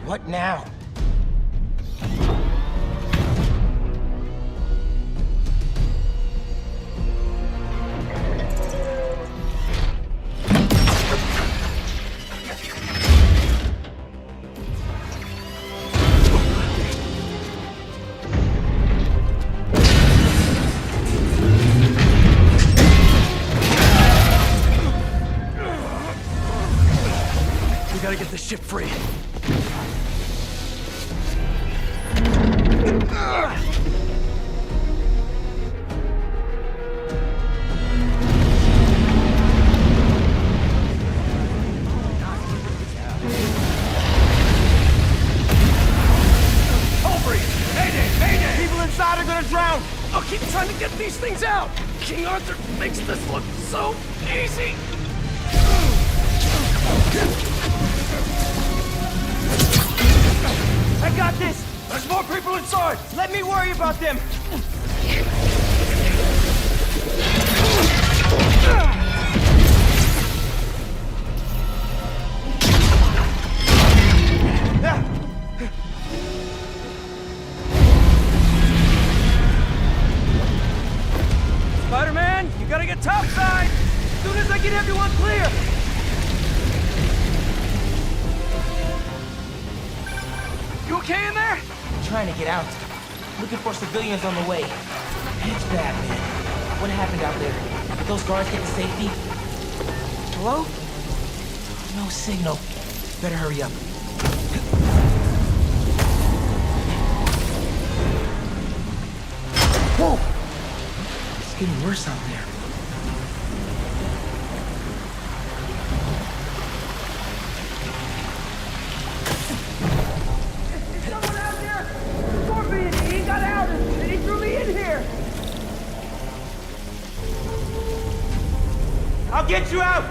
What now? We gotta get the ship free. People inside are gonna drown! I'll keep trying to get these things out! King Arthur makes this look so easy! I got this! There's more people inside! Let me worry about them! Spider-Man, you gotta get topside! As soon as I get everyone clear! You okay in there? I'm trying to get out. Looking for civilians on the way. It's bad, man. What happened out there? Did those guards get to safety? Hello? No signal. Better hurry up. Whoa! It's getting worse out there. Someone out there! Scorpion! He got out and he threw me in here! I'll get you out!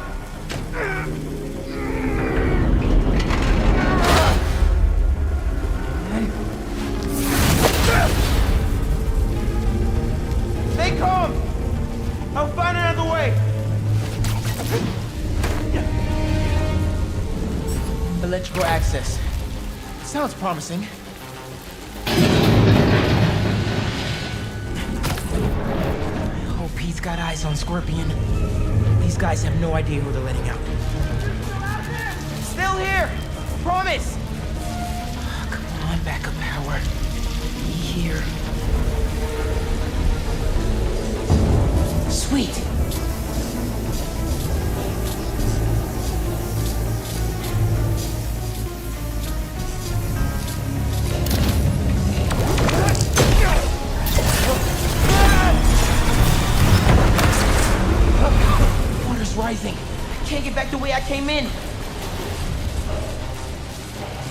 Stay calm! I'll find another way! Electrical access. Sounds promising. I hope Pete's got eyes on Scorpion. These guys have no idea who they're letting out. Still here! Promise! Come on, backup power. Be here. Sweet! Water's rising. I can't get back the way I came in.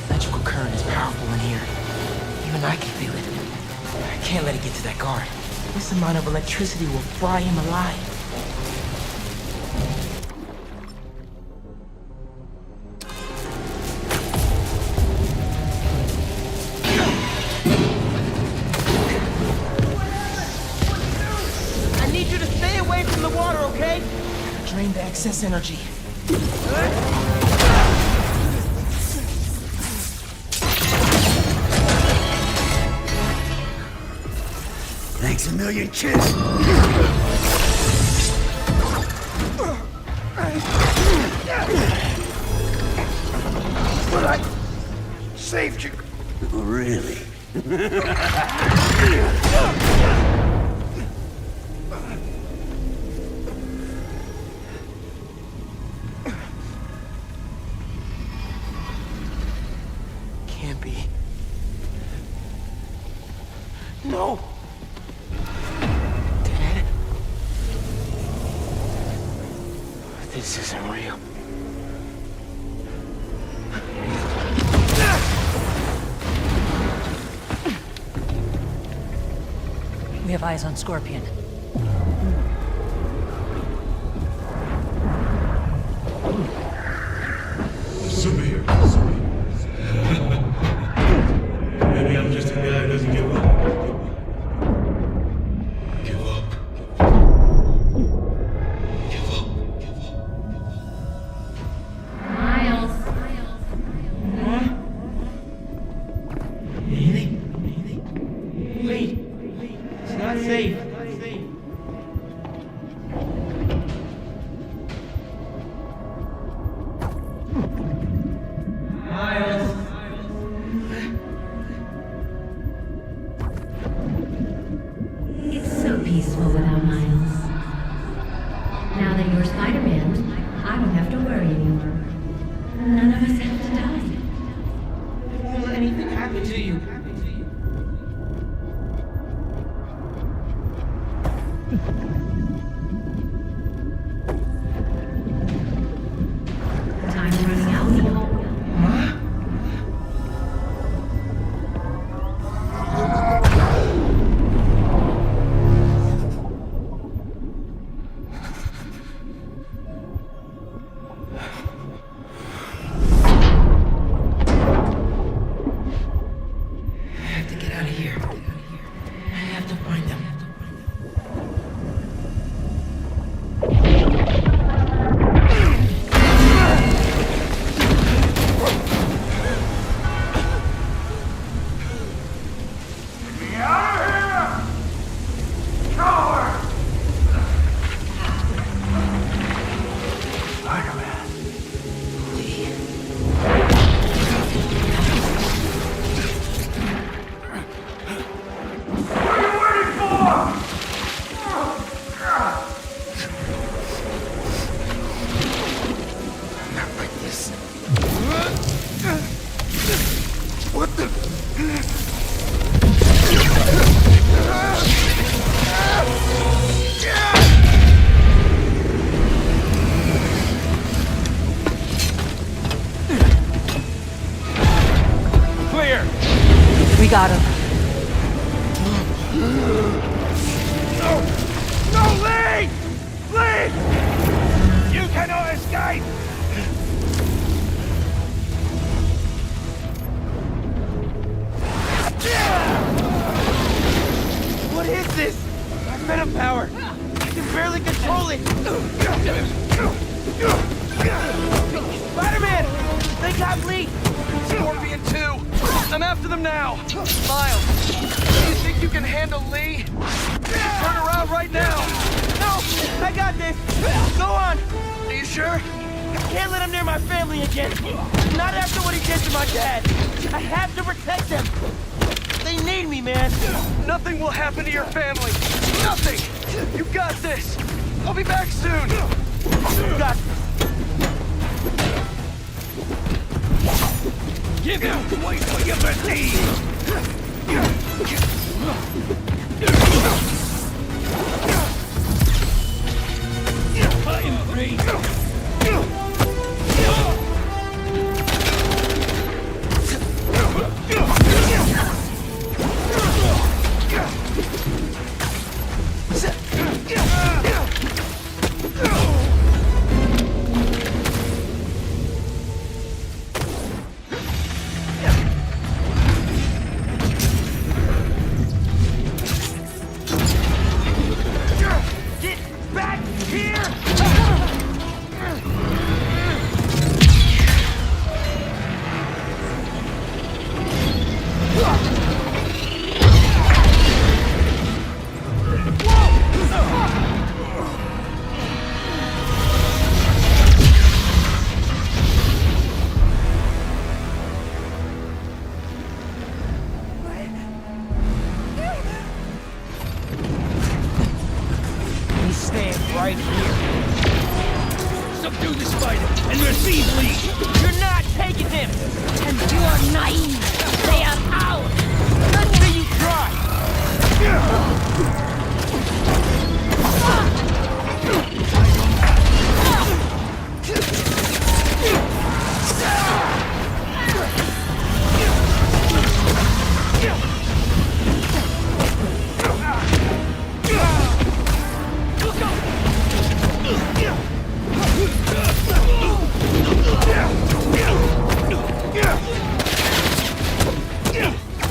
Electrical current is powerful in here. Even I can feel it. I can't let it get to that guard. This amount of electricity will fry him alive. I need you to stay away from the water, okay? Drain the excess energy. Thanks a million, kid. But I saved you. Oh, really? Can't be. No! Dad? This isn't real. We have eyes on Scorpion. Severe. Maybe I'm just a guy who doesn't give up. Give up. Give up. Give up. Miles. happened to you? Time's running out. I have to get out of here. I have to find them. We got him. No, Lee! Lee! You cannot escape! What is this? Venom power! I can barely control it! Spider-Man! They got Lee! Scorpion 2! I'm after them now! Miles, do you think you can handle Lee? Turn around right now! No! I got this! Go on! Are you sure? I can't let him near my family again! Not after what he did to my dad! I have to protect them! They need me, man! Nothing will happen to your family! Nothing! You got this! I'll be back soon! You got this! Give him twice what you receive! I am free! Right here. Subdue the spider and receive Lee. You're not taking him. And you are naive. They are ours. Let's see you try.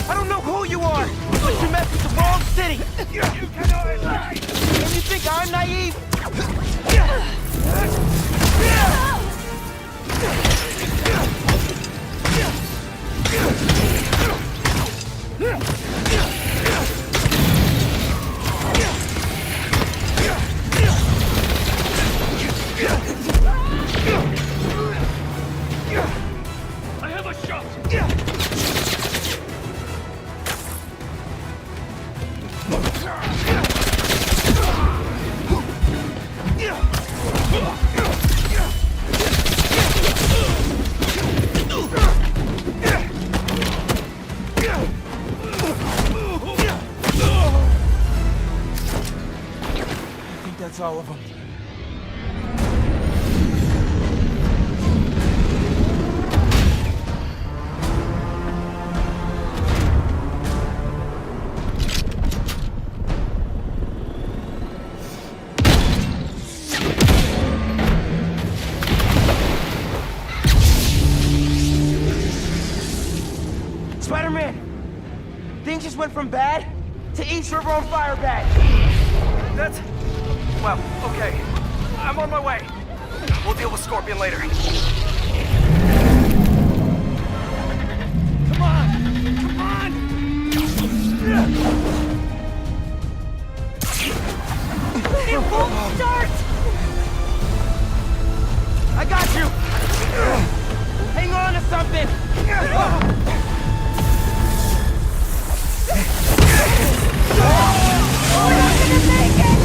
I don't know who you are, but you messed with the wrong city. You cannot escape. And you think I'm naive? I have a shot. That's all of them. Spider-Man! Things just went from bad to East River on fire bad. That's... well, okay. I'm on my way. We'll deal with Scorpion later. Come on! Come on! It won't start! I got you! Hang on to something! We're not gonna make it!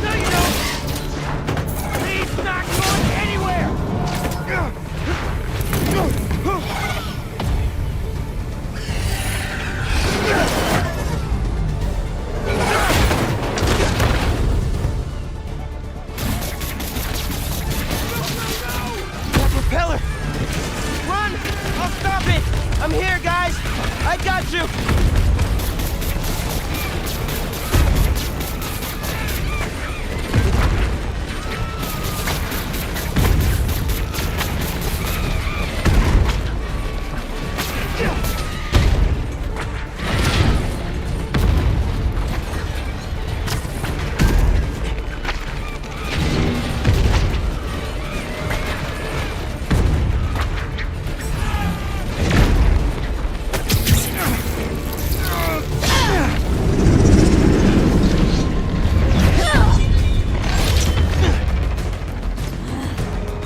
No, you don't! He's not going anywhere! That propeller! Run! I'll stop it! I'm here, guys! I got you!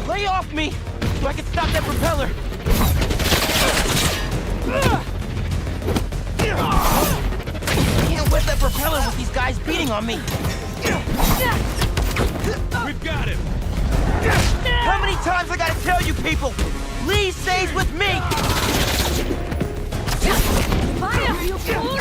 Lay off me so I can stop that propeller! I can't whip that propeller with these guys beating on me! We've got him! How many times I gotta tell you people? Lee stays with me! Fire, you fool!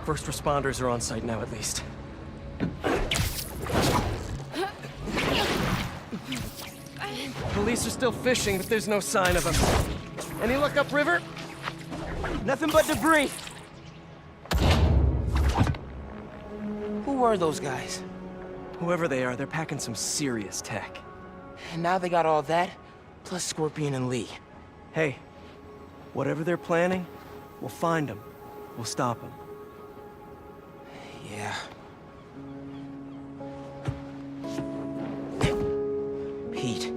First responders are on site now, at least. Police are still fishing, but there's no sign of them. Any luck upriver? Nothing but debris. Who were those guys? Whoever they are, they're packing some serious tech. And now they got all that, plus Scorpion and Lee. Hey, whatever they're planning, we'll find them. We'll stop them. Yeah. Pete.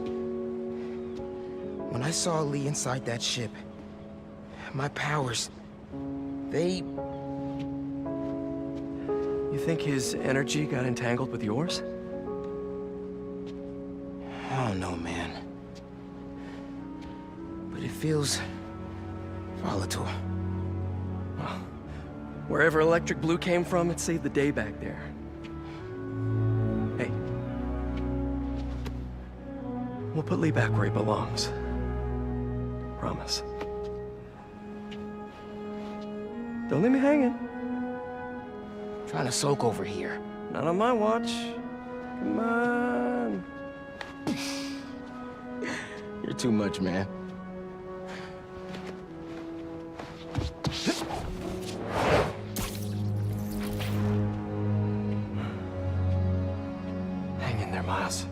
When I saw Lee inside that ship, my powers, they... You think his energy got entangled with yours? I don't know, man. But it feels... volatile. Well, wherever Electric Blue came from, it saved the day back there. Hey. We'll put Lee back where he belongs. Promise. Don't leave me hanging. Trying to soak over here. Not on my watch. Come on. You're too much, man. Hang in there, Miles.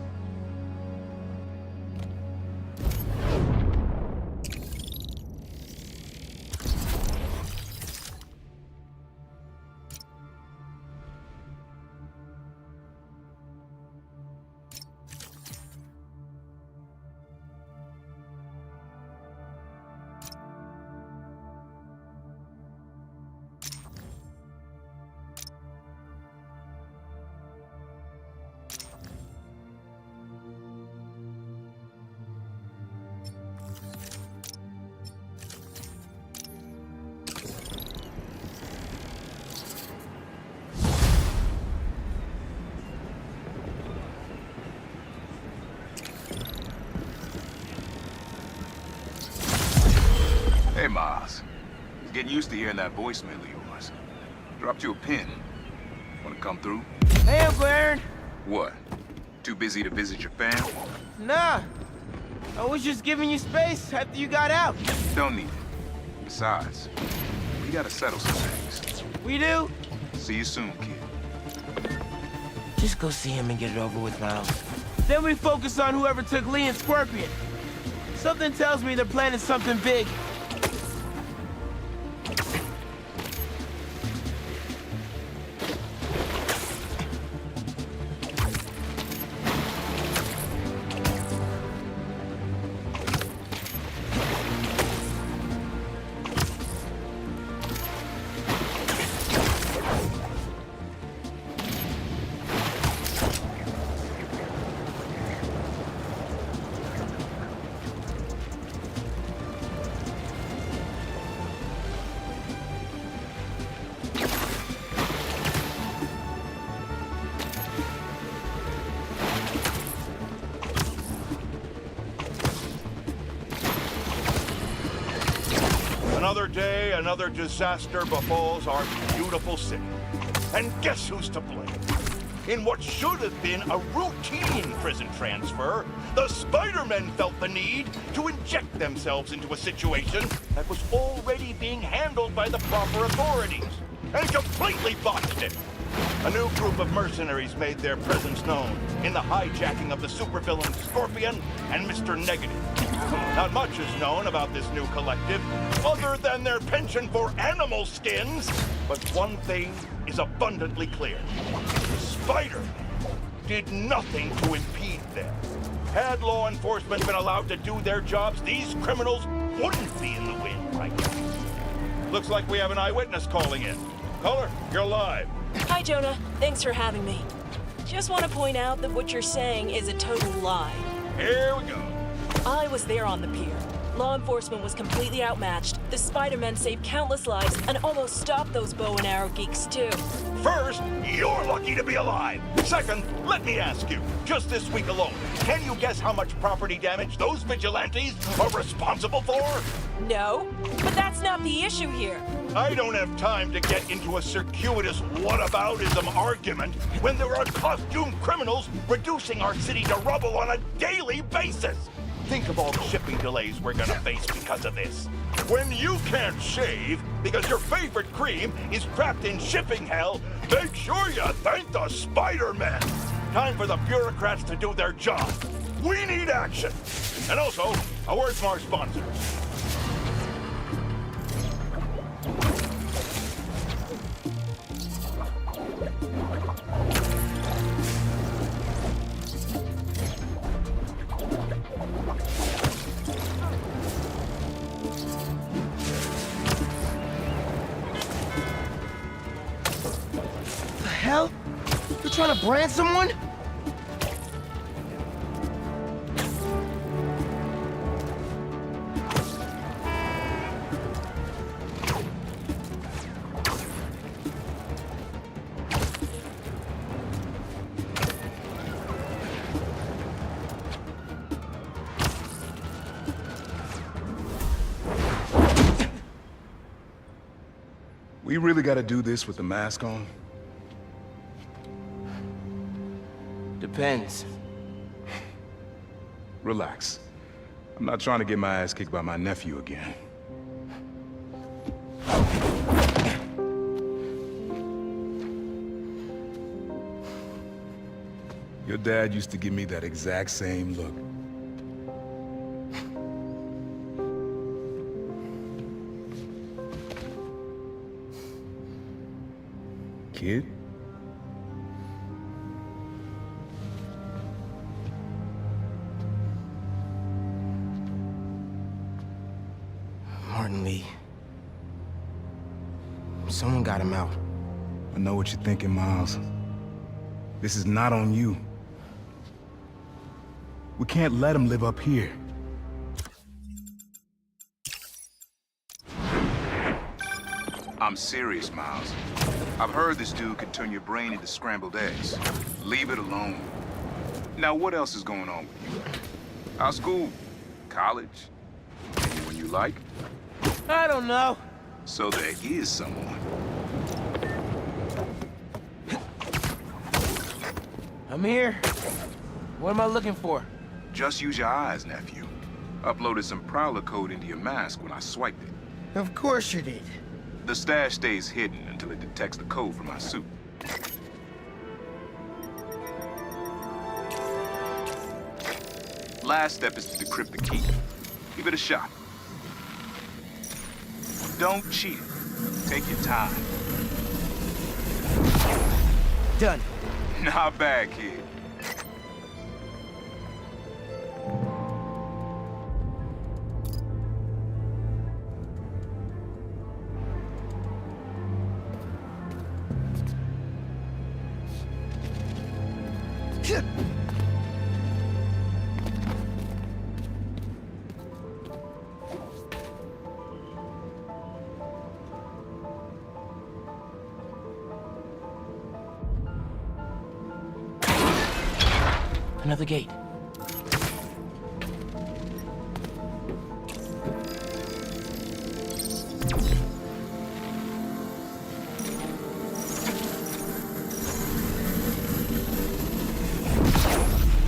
Hey, Miles. He's getting used to hearing that voicemail of yours. Dropped you a pin. Wanna come through? Hey, Uncle Aaron. What? Too busy to visit your fam? Nah. I was just giving you space after you got out. Don't need it. Besides, we gotta settle some things. We do? See you soon, kid. Just go see him and get it over with, Miles. Then we focus on whoever took Lee and Scorpion. Something tells me they're planning something big. Another day, another disaster befalls our beautiful city. And guess who's to blame? In what should have been a routine prison transfer, the Spider-Men felt the need to inject themselves into a situation that was already being handled by the proper authorities, and completely botched it. A new group of mercenaries made their presence known in the hijacking of the supervillain Scorpion and Mr. Negative. Not much is known about this new collective, other than their penchant for animal skins, but one thing is abundantly clear. Spider-Man did nothing to impede them. Had law enforcement been allowed to do their jobs, these criminals wouldn't be in the wind right now. Looks like we have an eyewitness calling in. Caller, you're live. Hi, Jonah. Thanks for having me. Just want to point out that what you're saying is a total lie. Here we go. I was there on the pier. Law enforcement was completely outmatched. The Spider-Men saved countless lives and almost stopped those bow and arrow geeks, too. First, you're lucky to be alive. Second, let me ask you, just this week alone, can you guess how much property damage those vigilantes are responsible for? No, but that's not the issue here. I don't have time to get into a circuitous whataboutism argument when there are costumed criminals reducing our city to rubble on a daily basis. Think of all the shipping delays we're gonna face because of this. When you can't shave because your favorite cream is trapped in shipping hell, make sure you thank the Spider-Men. Time for the bureaucrats to do their job. We need action. And also, a word from our sponsors. The hell? You're trying to brand someone? We really gotta do this with the mask on? Depends. Relax. I'm not trying to get my ass kicked by my nephew again. Your dad used to give me that exact same look. Kid? Martin Lee. Someone got him out. I know what you're thinking, Miles. This is not on you. We can't let him live up here. I'm serious, Miles. I've heard this dude can turn your brain into scrambled eggs. Leave it alone. Now, what else is going on with you? How's school? College? Anyone you like? I don't know. So there is someone. I'm here. What am I looking for? Just use your eyes, nephew. Uploaded some Prowler code into your mask when I swiped it. Of course you did. The stash stays hidden until it detects the code from my suit. Last step is to decrypt the key. Give it a shot. Don't cheat it. Take your time. Done. Not bad, kid. Another gate.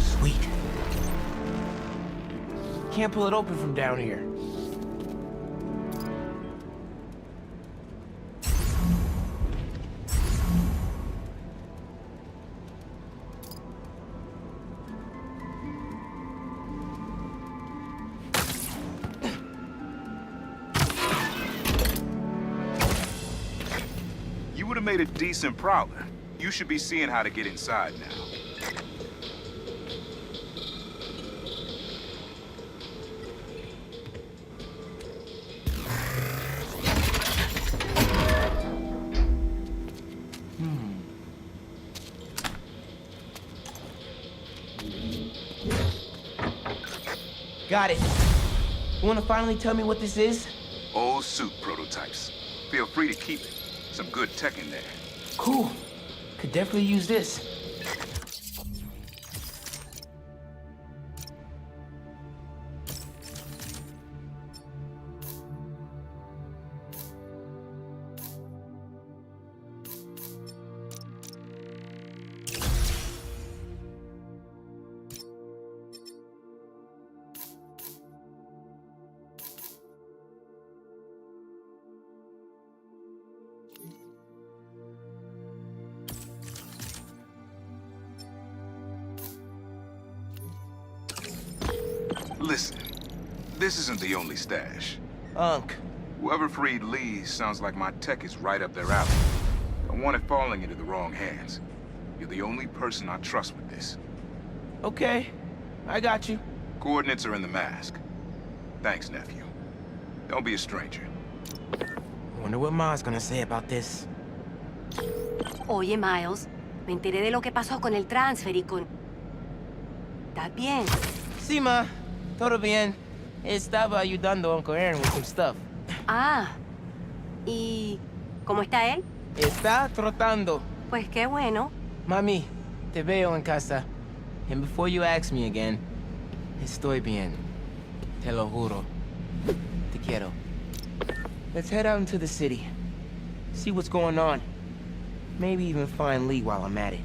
Sweet. Can't pull it open from down here. You would have made a decent Prowler. You should be seeing how to get inside now. Got it. You wanna finally tell me what this is? Old suit prototypes. Feel free to keep it. Some good tech in there. Cool. Could definitely use this. Listen, this isn't the only stash. Unc. Whoever freed Lee sounds like my tech is right up their alley. Don't want it falling into the wrong hands. You're the only person I trust with this. Okay, I got you. Coordinates are in the mask. Thanks, nephew. Don't be a stranger. Wonder what Ma's gonna say about this. Oye, Miles, me enteré de lo que pasó con el transfer y con... ¿Estás bien? Sí, Ma. Todo bien. Estaba ayudando a Uncle Aaron with some stuff. Ah, ¿y cómo está él? Está trotando. Pues qué bueno. Mami, te veo en casa. And before you ask me again, estoy bien. Te lo juro. Te quiero. Let's head out into the city. See what's going on. Maybe even find Lee while I'm at it.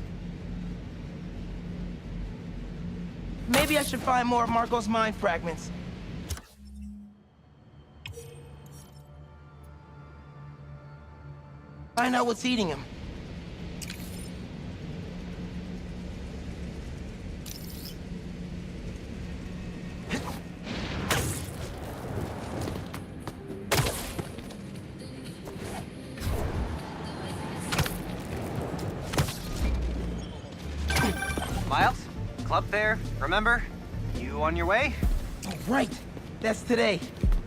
Maybe I should find more of Marco's mind fragments. Find out what's eating him. Miles? Club fair, remember? You on your way? Oh, right. That's today.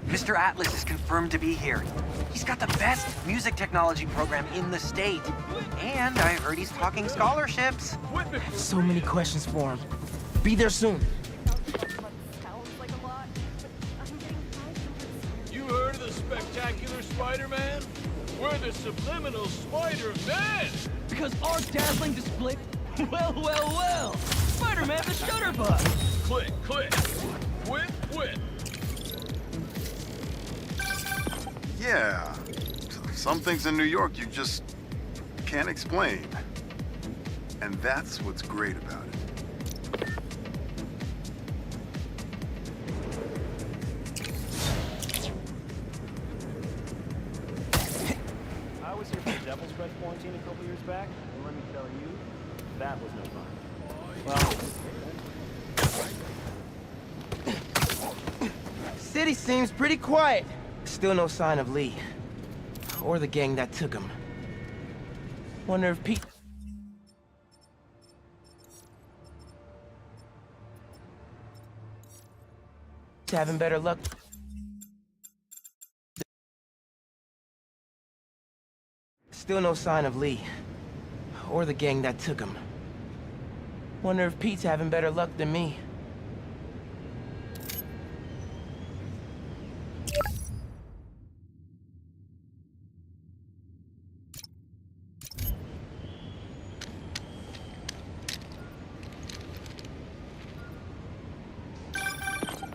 Mr. Atlas is confirmed to be here. He's got the best music technology program in the state. And I heard he's talking scholarships. I have so many questions for him. Be there soon. You heard of the spectacular Spider-Man? We're the subliminal Spider-Man! Because our dazzling display... Well. Spider-Man the Shutterbug. Click, click. Whip, whip. Yeah. Some things in New York you just can't explain. And that's what's great about it. I was here for the Devil's Breath quarantine a couple years back, and let me tell you, that was no fun. Well... City seems pretty quiet. Still no sign of Lee. Or the gang that took him. Wonder if Pete... having better luck. Still no sign of Lee. Or the gang that took him. Wonder if Pete's having better luck than me.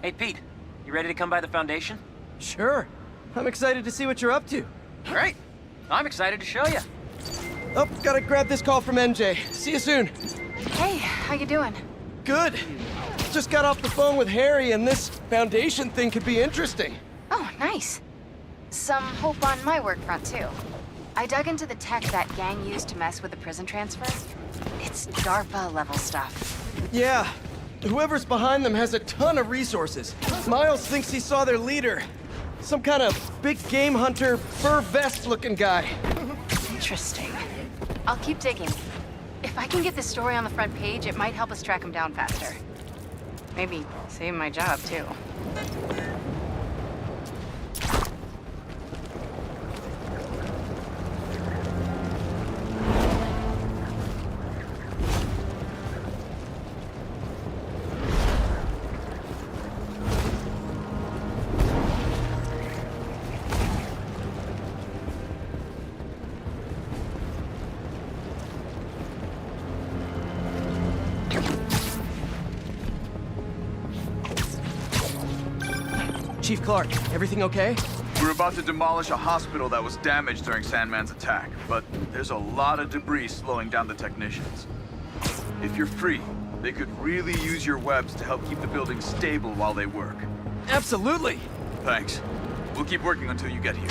Hey, Pete, you ready to come by the Foundation? Sure. I'm excited to see what you're up to. Great. I'm excited to show you. Oh, gotta grab this call from MJ. See you soon. Hey, how you doing? Good. Just got off the phone with Harry, and this Foundation thing could be interesting. Oh, nice. Some hope on my work front, too. I dug into the tech that gang used to mess with the prison transfer. It's DARPA-level stuff. Yeah. Whoever's behind them has a ton of resources. Miles thinks he saw their leader. Some kind of big game hunter, fur vest-looking guy. Interesting. I'll keep digging. If I can get this story on the front page, it might help us track him down faster. Maybe save my job, too. Chief Clark, everything okay? We're about to demolish a hospital that was damaged during Sandman's attack, but there's a lot of debris slowing down the technicians. If you're free, they could really use your webs to help keep the building stable while they work. Absolutely! Thanks. We'll keep working until you get here.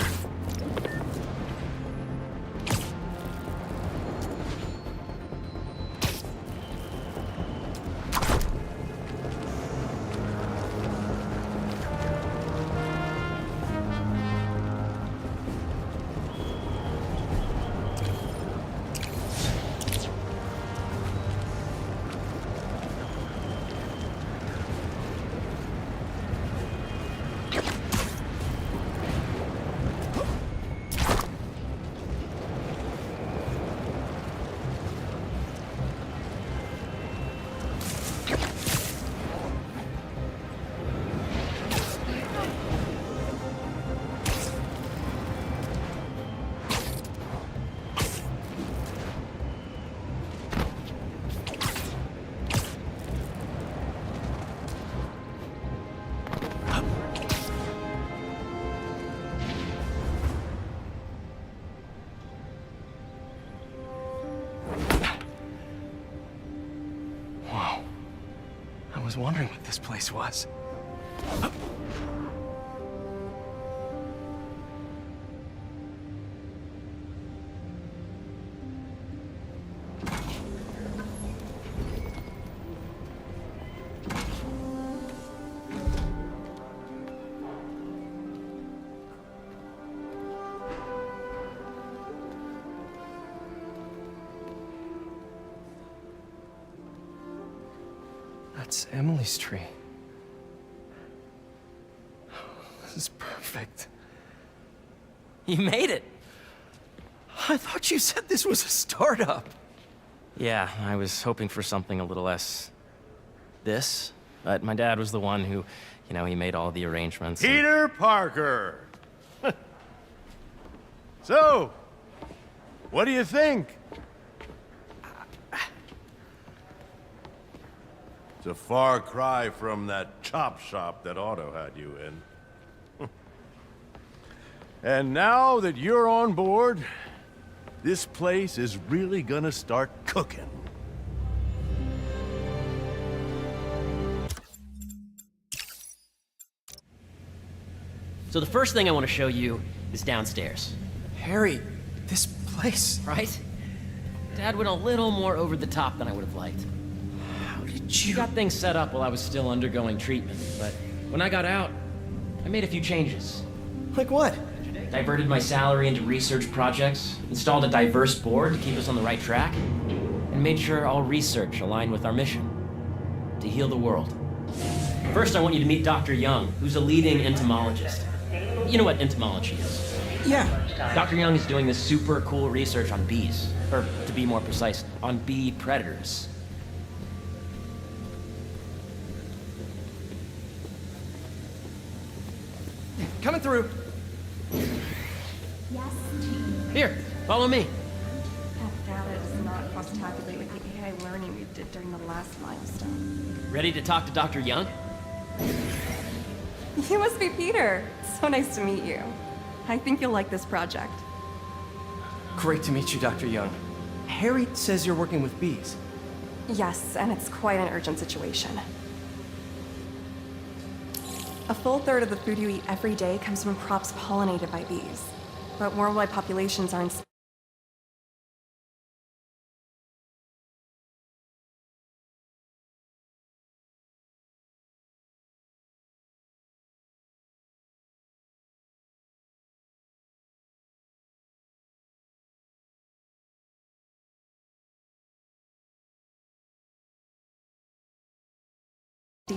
I was wondering what this place was. That's Emily's tree. This is perfect. You made it. I thought you said this was a startup. Yeah, I was hoping for something a little less this, but my dad was the one who, he made all the arrangements. Peter Parker! So, what do you think? It's a far cry from that chop shop that Otto had you in. And now that you're on board, this place is really gonna start cooking. So the first thing I want to show you is downstairs. Harry, this place... Right? Dad went a little more over the top than I would have liked. He got things set up while I was still undergoing treatment, but when I got out, I made a few changes. Like what? Diverted my salary into research projects, installed a diverse board to keep us on the right track, and made sure all research aligned with our mission, to heal the world. First, I want you to meet Dr. Young, who's a leading entomologist. You know what entomology is? Yeah. Dr. Young is doing this super cool research on bees, or to be more precise, on bee predators. Coming through. Yes. Here, follow me. That data does not cross-tabulate with the AI learning we did during the last milestone. Ready to talk to Dr. Young? You must be Peter. So nice to meet you. I think you'll like this project. Great to meet you, Dr. Young. Harry says you're working with bees. Yes, and it's quite an urgent situation. A full third of the food you eat every day comes from crops pollinated by bees. But worldwide populations are in steep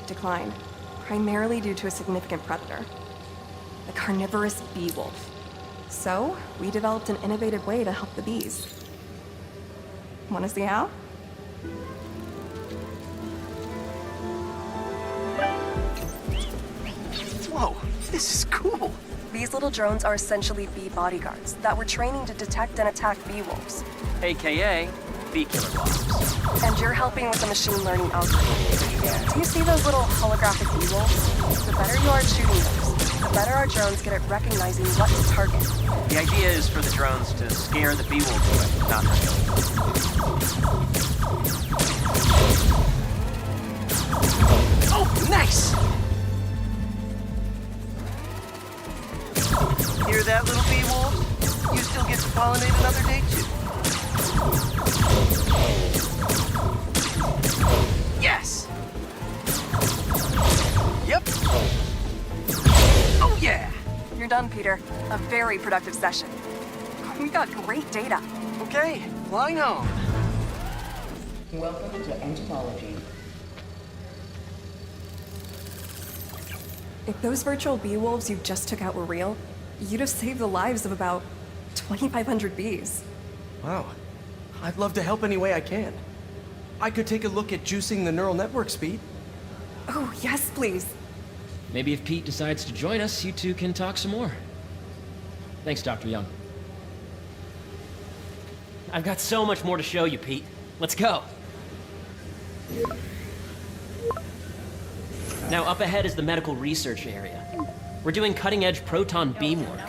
decline, primarily due to a significant predator, the carnivorous bee wolf. So, we developed an innovative way to help the bees. Want to see how? Whoa, this is cool. These little drones are essentially bee bodyguards that we're training to detect and attack bee wolves. AKA bee killer wasps. And you're helping with the machine learning algorithm. Do you see those little holographic bee wolves? The better you are at shooting those, the better our drones get at recognizing what to target. The idea is for the drones to scare the bee wolves away, not to kill them. Oh, nice! Hear that, little bee wolf? You still get to pollinate another day, too. Yes! Yep. Oh, yeah! You're done, Peter. A very productive session. We got great data. Okay, flying home. Welcome to entomology. If those virtual bee wolves you just took out were real, you'd have saved the lives of about 2,500 bees. Wow. I'd love to help any way I can. I could take a look at juicing the neural network speed. Oh, yes, please. Maybe if Pete decides to join us, you two can talk some more. Thanks, Dr. Young. I've got so much more to show you, Pete. Let's go. Now, up ahead is the medical research area. We're doing cutting-edge proton beam work,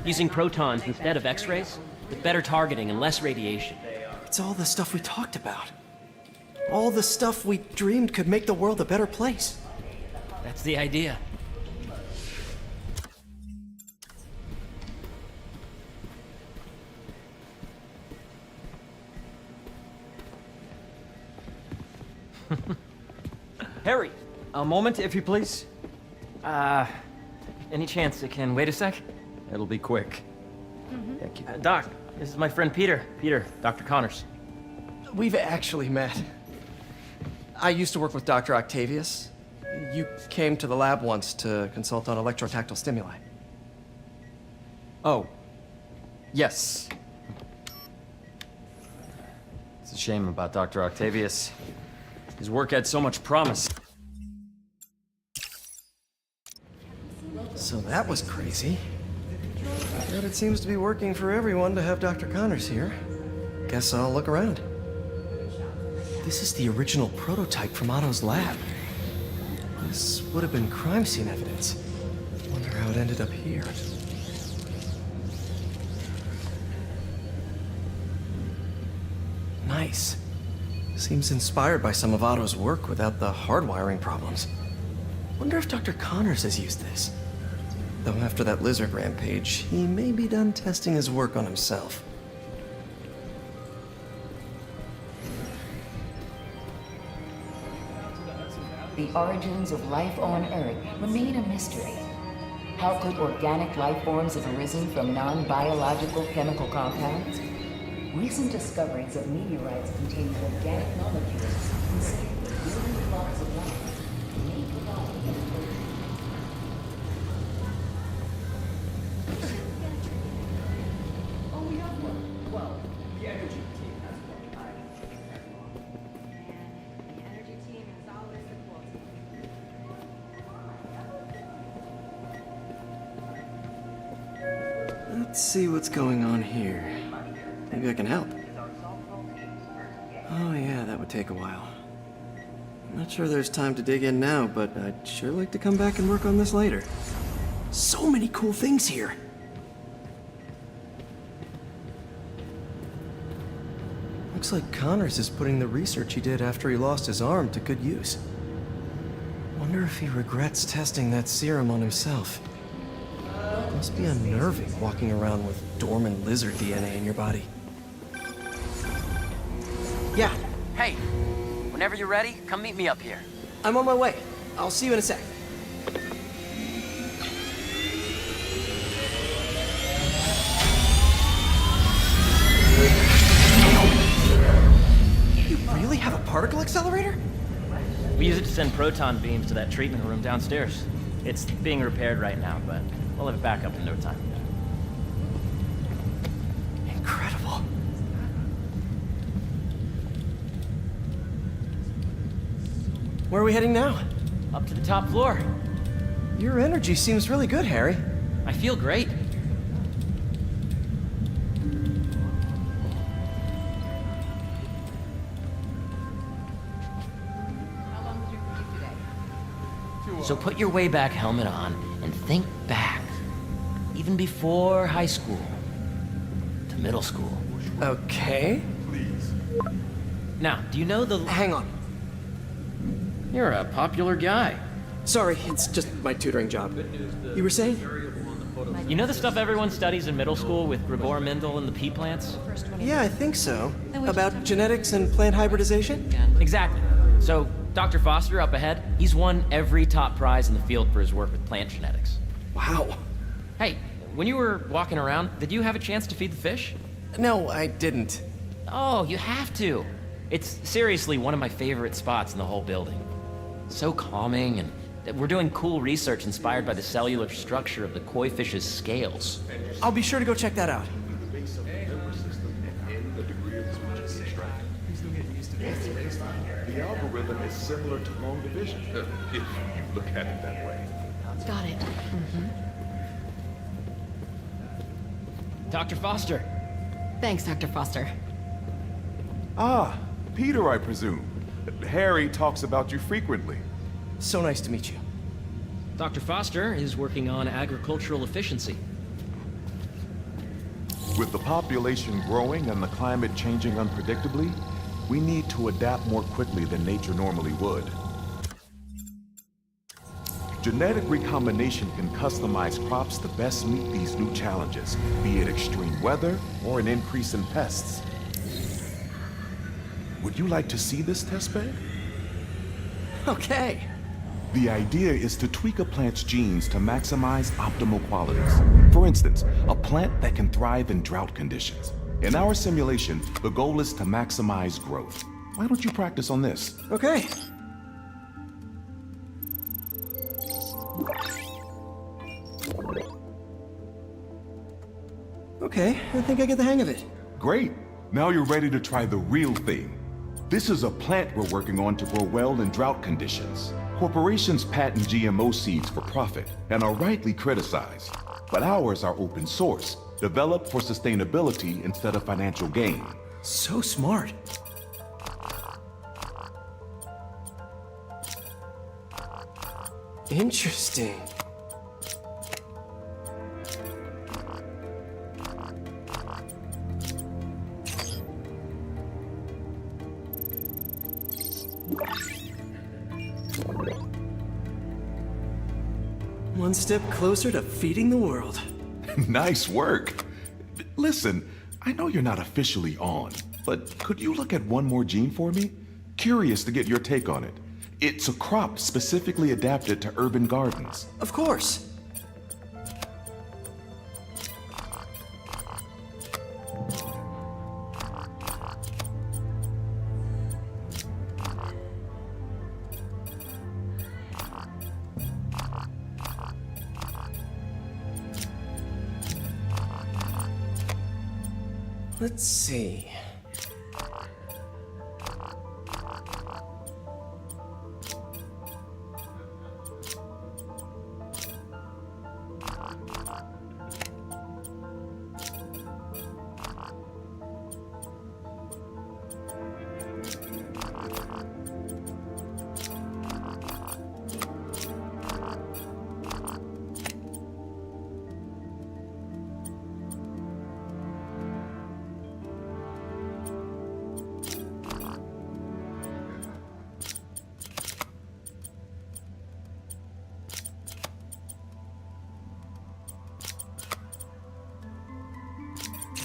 using protons instead of X-rays, with better targeting and less radiation. It's all the stuff we talked about. All the stuff we dreamed could make the world a better place. That's the idea. Harry, a moment, if you please. Any chance it can wait a sec? It'll be quick. Thank you. Doc, this is my friend Peter. Peter, Dr. Connors. We've actually met. I used to work with Dr. Octavius. You came to the lab once to consult on electrotactile stimuli. Oh. Yes. It's a shame about Dr. Octavius. His work had so much promise. So that was crazy. But it seems to be working for everyone to have Dr. Connors here. Guess I'll look around. This is the original prototype from Otto's lab. This would have been crime scene evidence. Wonder how it ended up here. Nice. Seems inspired by some of Otto's work without the hardwiring problems. Wonder if Dr. Connors has used this. Though after that lizard rampage, he may be done testing his work on himself. The origins of life on Earth remain a mystery. How could organic life forms have arisen from non-biological chemical compounds? Recent discoveries of meteorites containing organic molecules considered the building blocks of life may provide Let's see what's going on here. Maybe I can help. Oh yeah, that would take a while. Not sure there's time to dig in now, but I'd sure like to come back and work on this later. So many cool things here! Looks like Connors is putting the research he did after he lost his arm to good use. Wonder if he regrets testing that serum on himself. Must be unnerving walking around with dormant lizard DNA in your body. Yeah. Hey, whenever you're ready, come meet me up here. I'm on my way. I'll see you in a sec. You really have a particle accelerator? We use it to send proton beams to that treatment room downstairs. It's being repaired right now, but we'll have it back up in no time. Incredible. Where are we heading now? Up to the top floor. Your energy seems really good, Harry. I feel great. So put your way back helmet on and think back. Even before high school. To middle school. Okay. Now, do you know the... Hang on. You're a popular guy. Sorry, it's just my tutoring job. You were saying? You know the stuff everyone studies in middle school with Gregor Mendel and the pea plants? Yeah, I think so. About genetics and plant hybridization? Exactly. So, Dr. Foster up ahead, he's won every top prize in the field for his work with plant genetics. Wow. Hey, when you were walking around, did you have a chance to feed the fish? No, I didn't. Oh, you have to. It's seriously one of my favorite spots in the whole building. So calming, and we're doing cool research inspired by the cellular structure of the koi fish's scales. I'll be sure to go check that out. The algorithm is similar to long division, if you look at it that way. Got it. Dr. Foster. Thanks, Dr. Foster. Ah, Peter, I presume. Harry talks about you frequently. So nice to meet you. Dr. Foster is working on agricultural efficiency. With the population growing and the climate changing unpredictably, we need to adapt more quickly than nature normally would. Genetic recombination can customize crops to best meet these new challenges, be it extreme weather or an increase in pests. Would you like to see this testbed? Okay. The idea is to tweak a plant's genes to maximize optimal qualities. For instance, a plant that can thrive in drought conditions. In our simulation, the goal is to maximize growth. Why don't you practice on this? Okay. Okay, I think I get the hang of it. Great. Now you're ready to try the real thing. This is a plant we're working on to grow well in drought conditions. Corporations patent GMO seeds for profit and are rightly criticized. But ours are open source, developed for sustainability instead of financial gain. So smart. Interesting. One step closer to feeding the world. Nice work. Listen, I know you're not officially on, but could you look at one more gene for me? Curious to get your take on it. It's a crop specifically adapted to urban gardens. Of course. Let's see.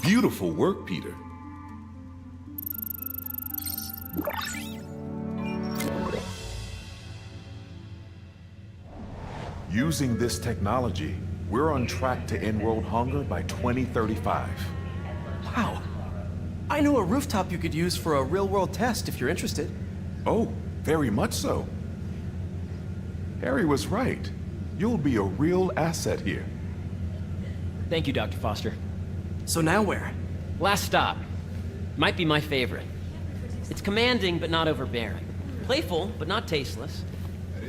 Beautiful work, Peter. Using this technology, we're on track to end world hunger by 2035. Wow. I know a rooftop you could use for a real-world test if you're interested. Oh, very much so. Harry was right. You'll be a real asset here. Thank you, Dr. Foster. So now where? Last stop. Might be my favorite. It's commanding, but not overbearing. Playful, but not tasteless.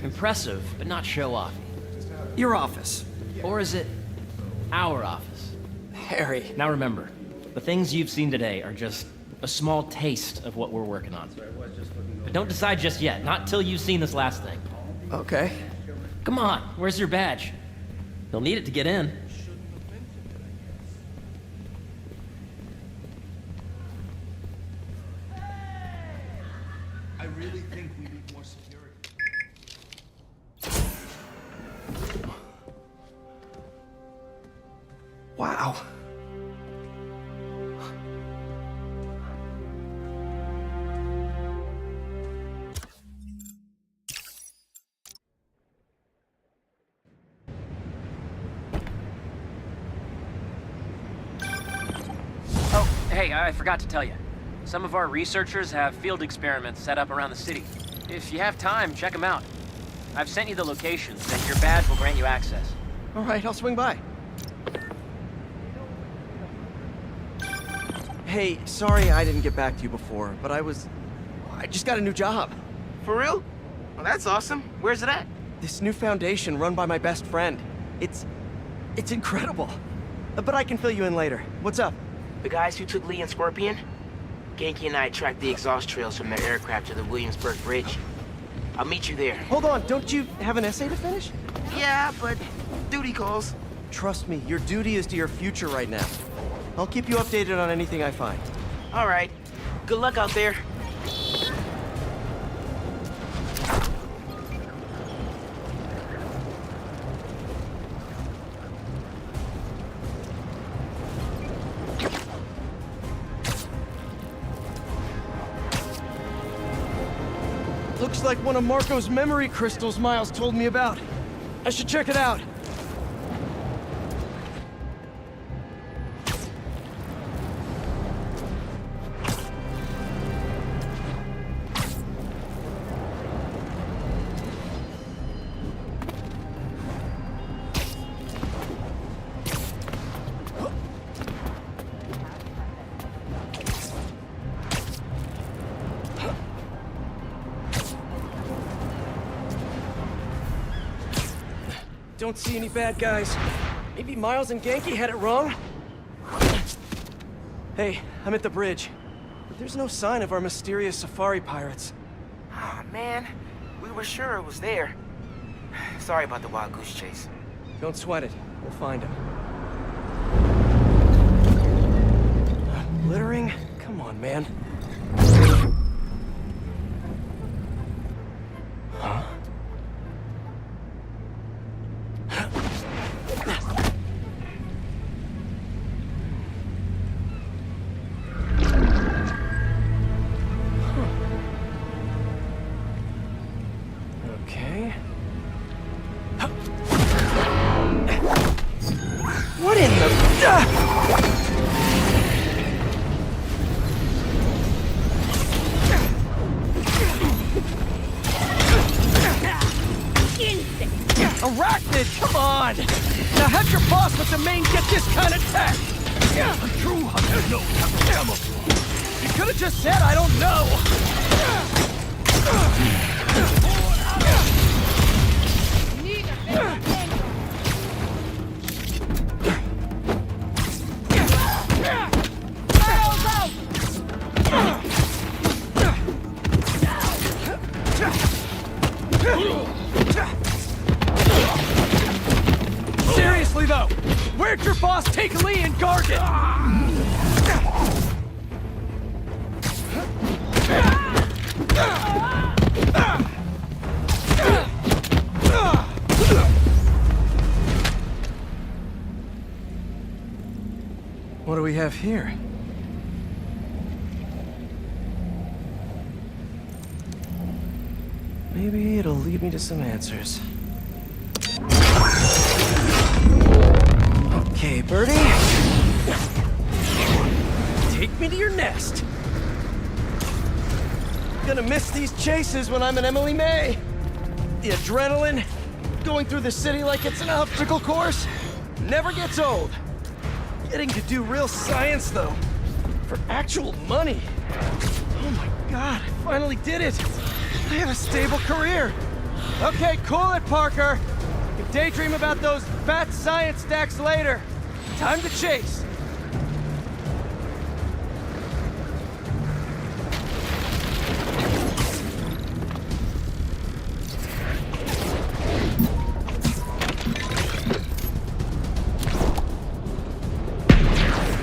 Impressive, but not show-off. Your office. Or is it our office? Harry. Now remember, the things you've seen today are just a small taste of what we're working on. But don't decide just yet, not till you've seen this last thing. Okay. Come on, where's your badge? You'll need it to get in. I really think we need more security. Wow. Oh, hey, I forgot to tell you. Some of our researchers have field experiments set up around the city. If you have time, check them out. I've sent you the locations, and your badge will grant you access. All right, I'll swing by. Hey, sorry I didn't get back to you before, but I just got a new job. For real? Well, that's awesome. Where's it at? This new foundation run by my best friend. It's incredible. But I can fill you in later. What's up? The guys who took Lee and Scorpion? Genki and I tracked the exhaust trails from their aircraft to the Williamsburg Bridge. I'll meet you there. Hold on, don't you have an essay to finish? Yeah, but duty calls. Trust me, your duty is to your future right now. I'll keep you updated on anything I find. All right. Good luck out there. Looks like one of Marco's memory crystals Miles told me about. I should check it out. Don't see any bad guys. Maybe Miles and Genki had it wrong? Hey, I'm at the bridge. But there's no sign of our mysterious safari pirates. Oh, man. We were sure it was there. Sorry about the wild goose chase. Don't sweat it. We'll find him. Littering? Come on, man. Huh? Okay. What in the... Arachnid, come on! Now have your boss with the main get this kind of tech! A true hunter knows how to camouflage. You could have just said I don't know! Seriously though, where'd your boss take Lee and Gargan? What do we have here? Maybe it'll lead me to some answers. Okay, Birdie. Take me to your nest. Gonna miss these chases when I'm in Emily May. The adrenaline, going through the city like it's an obstacle course, never gets old. Getting to do real science, though, for actual money. Oh my God, I finally did it. I have a stable career. Okay, cool it, Parker. You can daydream about those fat science stacks later. Time to chase.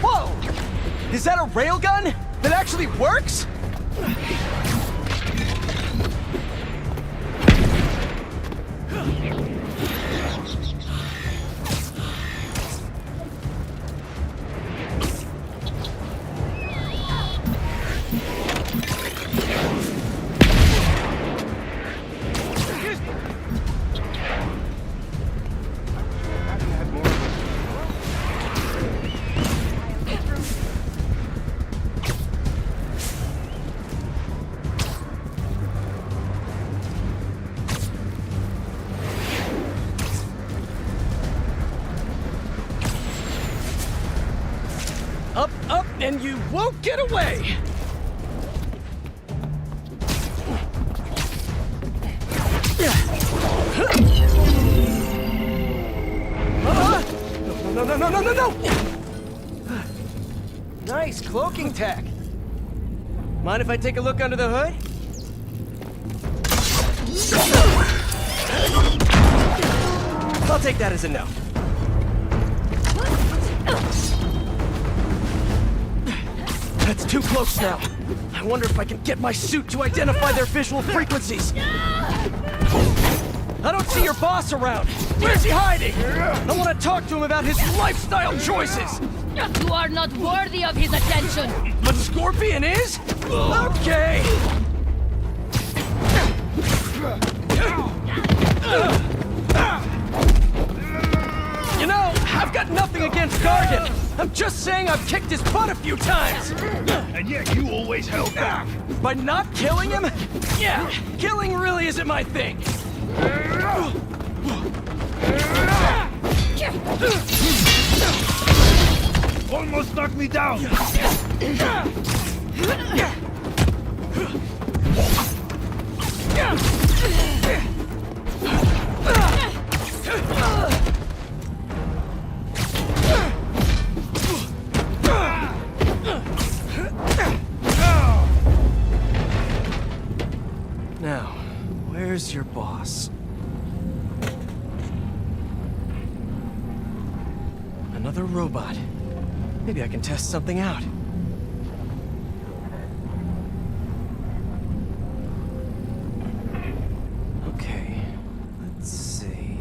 Whoa! Is that a railgun that actually works? Up, up, and you won't get away! No! Nice cloaking tech. Mind if I take a look under the hood? I'll take that as a no. That's too close now. I wonder if I can get my suit to identify their visual frequencies. I don't see your boss around. Where's he hiding? I want to talk to him about his lifestyle choices. You are not worthy of his attention. But Scorpion is? Okay. You know, I've got nothing against Gargan. I'm just saying I've kicked his butt a few times. And yet you always held back. By not killing him? Yeah, killing really isn't my thing. Almost knocked me down. Now, where's your boss? Another robot. Maybe I can test something out. Okay, let's see.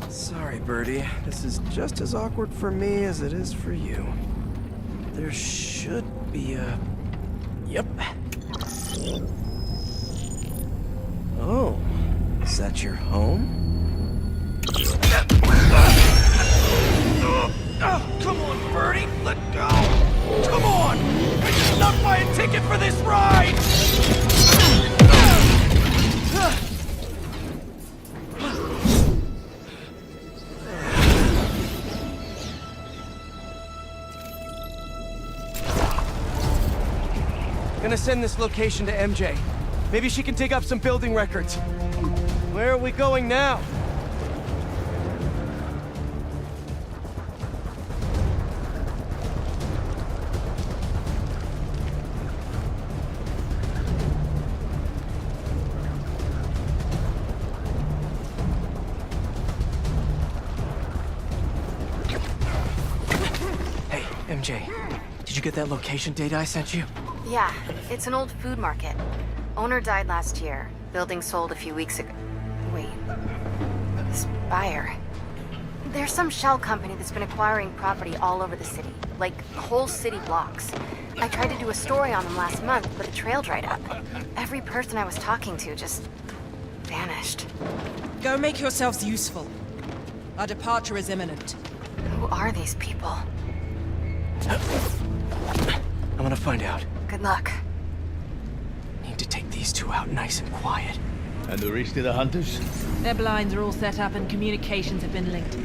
Sorry, Birdie. This is just as awkward for me as it is for you. There should be a... Yep. Oh, is that your home? Oh, come on, Birdie, let go! Come on! I did not buy a ticket for this ride! Gonna send this location to MJ. Maybe she can dig up some building records. Where are we going now? Hey, MJ. Did you get that location data I sent you? Yeah, it's an old food market. Owner died last year. Building sold a few weeks ago. Wait. This buyer. There's some shell company that's been acquiring property all over the city. Like, whole city blocks. I tried to do a story on them last month, but the trail dried up. Every person I was talking to just... vanished. Go make yourselves useful. Our departure is imminent. Who are these people? I'm gonna find out. Good luck. Need to take these two out nice and quiet. And the rest of the hunters? Their blinds are all set up and communications have been linked.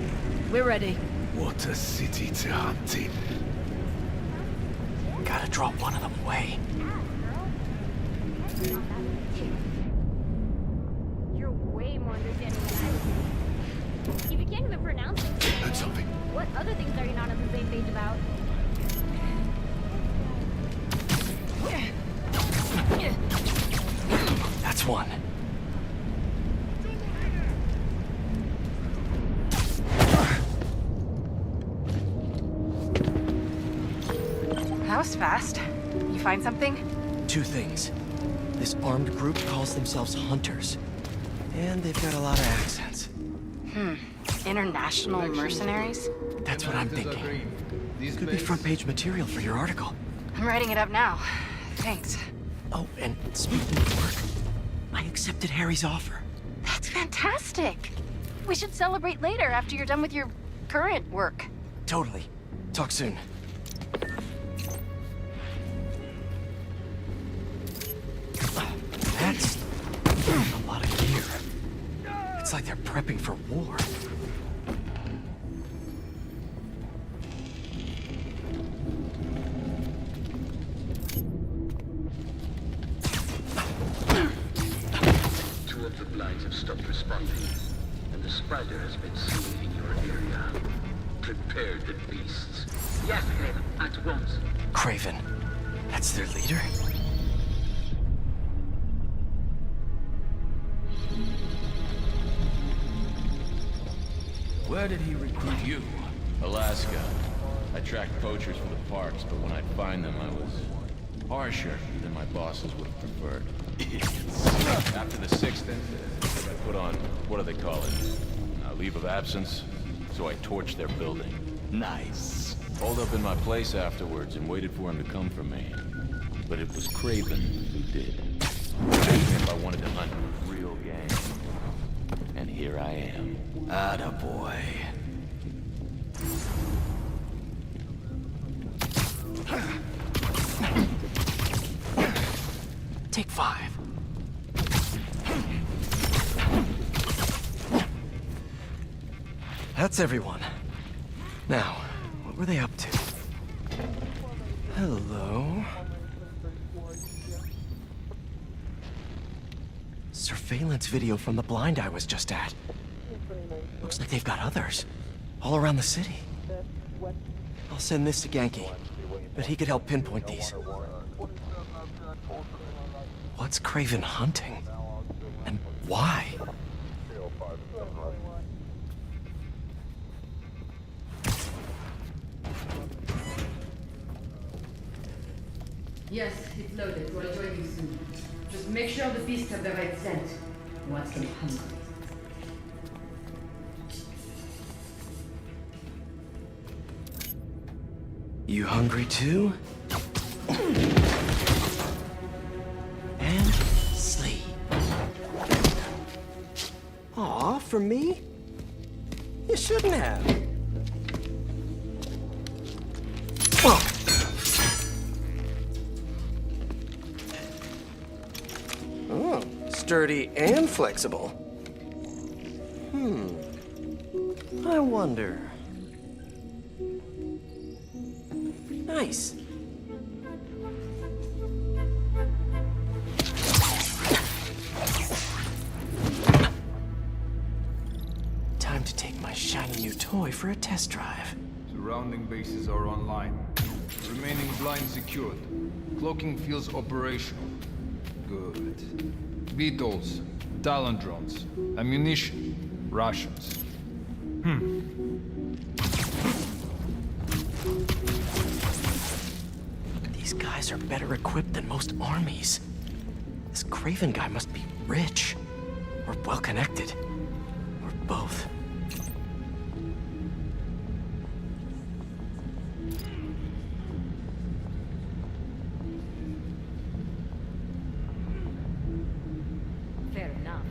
We're ready. What a city to hunt in. Gotta draw one of them away. You're way more understanding than I was. If you can't even pronounce things, Heard something. what other things are you not on the same page about? That's one. That was fast. You find something? Two things. This armed group calls themselves Hunters. And they've got a lot of accents. International mercenaries? That's what I'm thinking. Could be front page material for your article. I'm writing it up now. Thanks. Oh, and speaking of work, I accepted Harry's offer. That's fantastic. We should celebrate later after you're done with your current work. Totally. Talk soon. That's a lot of gear. It's like they're prepping for war. Two of the blinds have stopped responding, and the spider has been seen in your area. Prepare the beasts. Yes, Venom, at once. Craven. That's their leader? Where did he recruit you? Alaska. I tracked poachers for the parks, but when I'd find them, I was harsher than my bosses would have preferred. After the 6th incident, I put on, what do they call it? A leave of absence. So I torched their building. Nice. Holed up in my place afterwards and waited for him to come for me. But it was Craven who did. If I wanted to hunt real game. And here I am. Attaboy. Take 5. That's everyone. Now, what were they up to? Hello? Surveillance video from the blind I was just at. Looks like they've got others. All around the city. I'll send this to Genki. But he could help pinpoint these. What's Craven hunting? And why? Yes, it's loaded. We'll join you soon. Just make sure the beasts have the right scent. What's them hungry? You hungry too? And sleep. Aw, for me? You shouldn't have. Whoa. Oh, sturdy and flexible. I wonder. Nice. Time to take my shiny new toy for a test drive. Surrounding bases are online. Remaining blind secured. Cloaking fields operational. Good. Beetles, Talon drones, ammunition, rations. These guys are better equipped than most armies. This Craven guy must be rich, or well-connected, or both. Fair enough.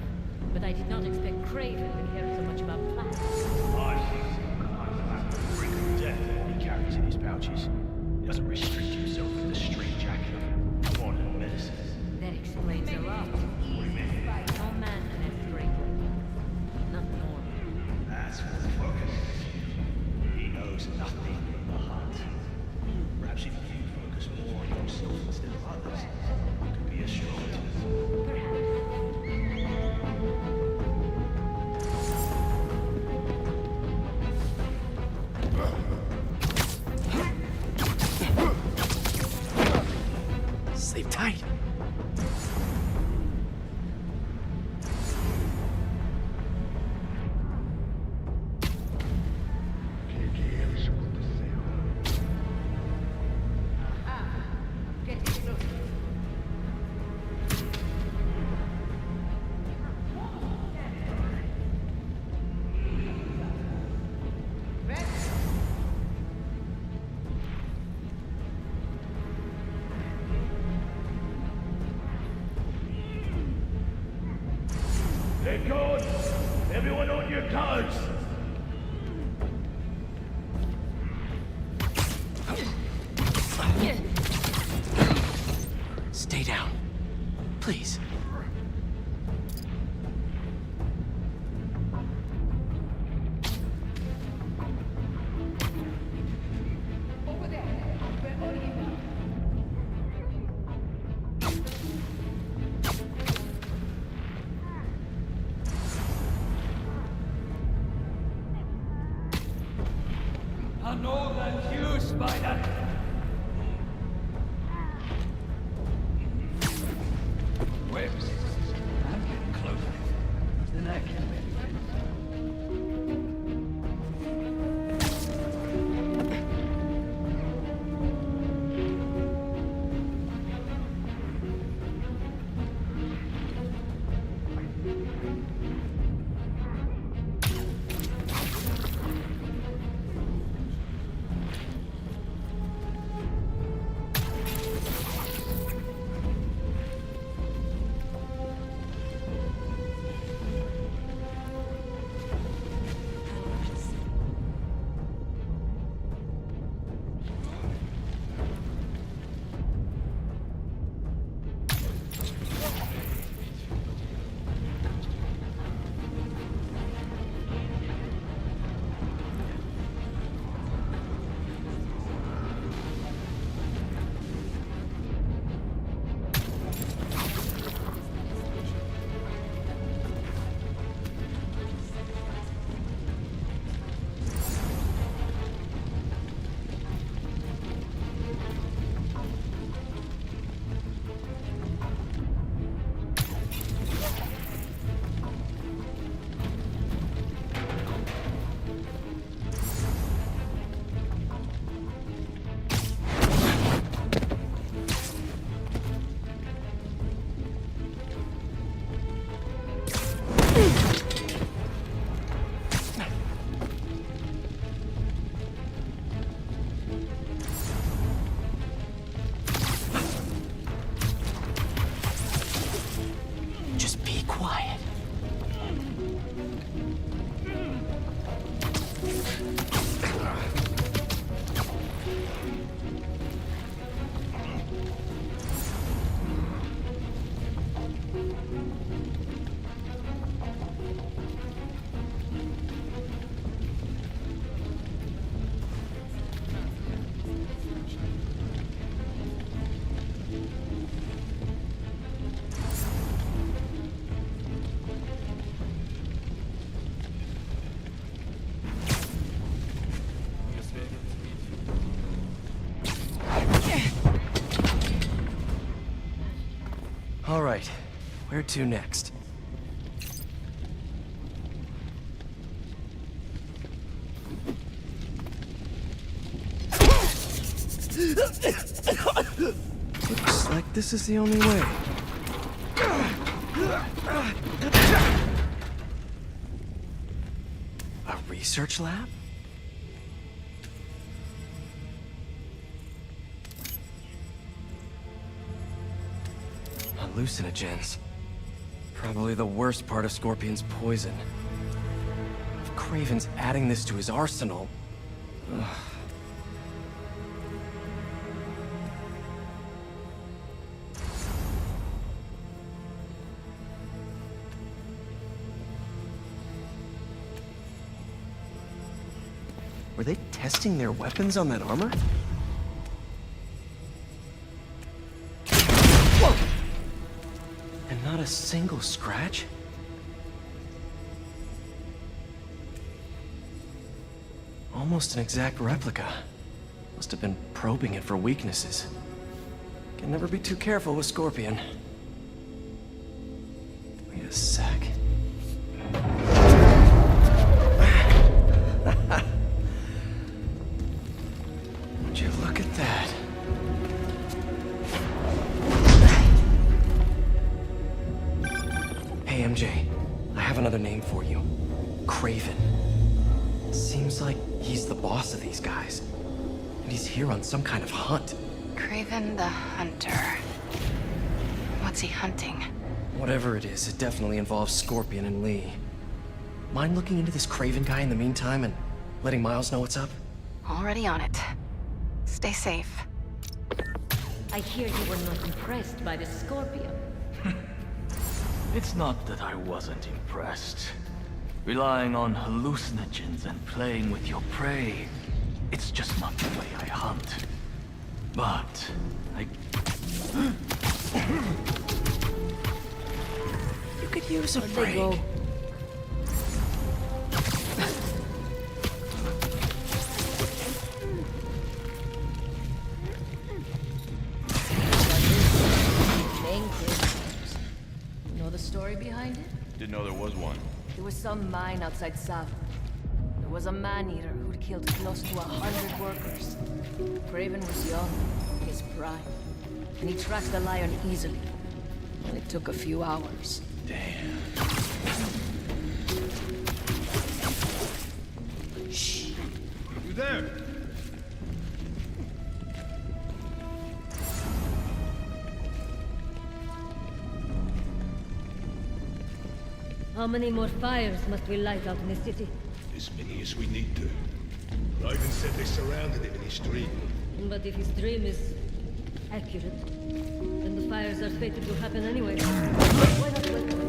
But I did not expect Craven would care so much about plans. Death he carries in his pouches. He doesn't restrict himself to the straitjacket of modern medicine. That explains a lot. No man can have Craven. Not normal. That's what focuses you. He knows nothing but the hunt. Perhaps if you focus more on yourself instead of others, you could be a stronger. Sleep tight. They're gone! Everyone on your guards! Stay down. Please. I know that's you, Spider! Webs. I'm getting closer. Then I can Where to next? Looks like this is the only way. A research lab? Hallucinogens. Probably the worst part of Scorpion's poison. If Craven's adding this to his arsenal... Ugh. Were they testing their weapons on that armor? Whoa! And not a single scratch? Almost an exact replica. Must have been probing it for weaknesses. Can never be too careful with Scorpion. Wait a sec. Would you look at that? Hey, MJ. I have another name for you. Craven. Seems like he's the boss of these guys. And he's here on some kind of hunt. Craven the Hunter. What's he hunting? Whatever it is, it definitely involves Scorpion and Lee. Mind looking into this Craven guy in the meantime and letting Miles know what's up? Already on it. Stay safe. I hear you were not impressed by the Scorpion. It's not that I wasn't impressed. Relying on hallucinogens and playing with your prey, it's just not the way I hunt. But I... You could use a Where'd break. they go? Know the story behind it? Didn't know there was one. There was some mine outside South. There was a man-eater who'd killed close to 100 workers. Craven was young, his prime, and he tracked the lion easily. Only took a few hours. Damn. Shh. You there? How many more fires must we light out in the city? As many as we need to. Raven said they surrounded it in his dream. But if his dream is accurate, then the fires are fated to happen anyway. Why not wait?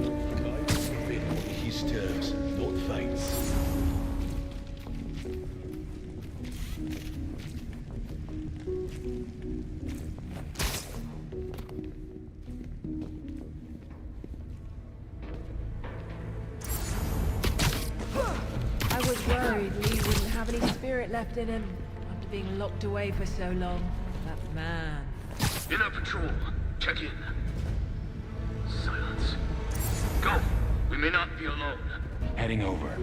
I forbid on his terms, not fate's. I was worried Lee wouldn't have any spirit left in him after being locked away for so long. That man. Inner patrol, check in. Silence. Go. We may not be alone. Heading over.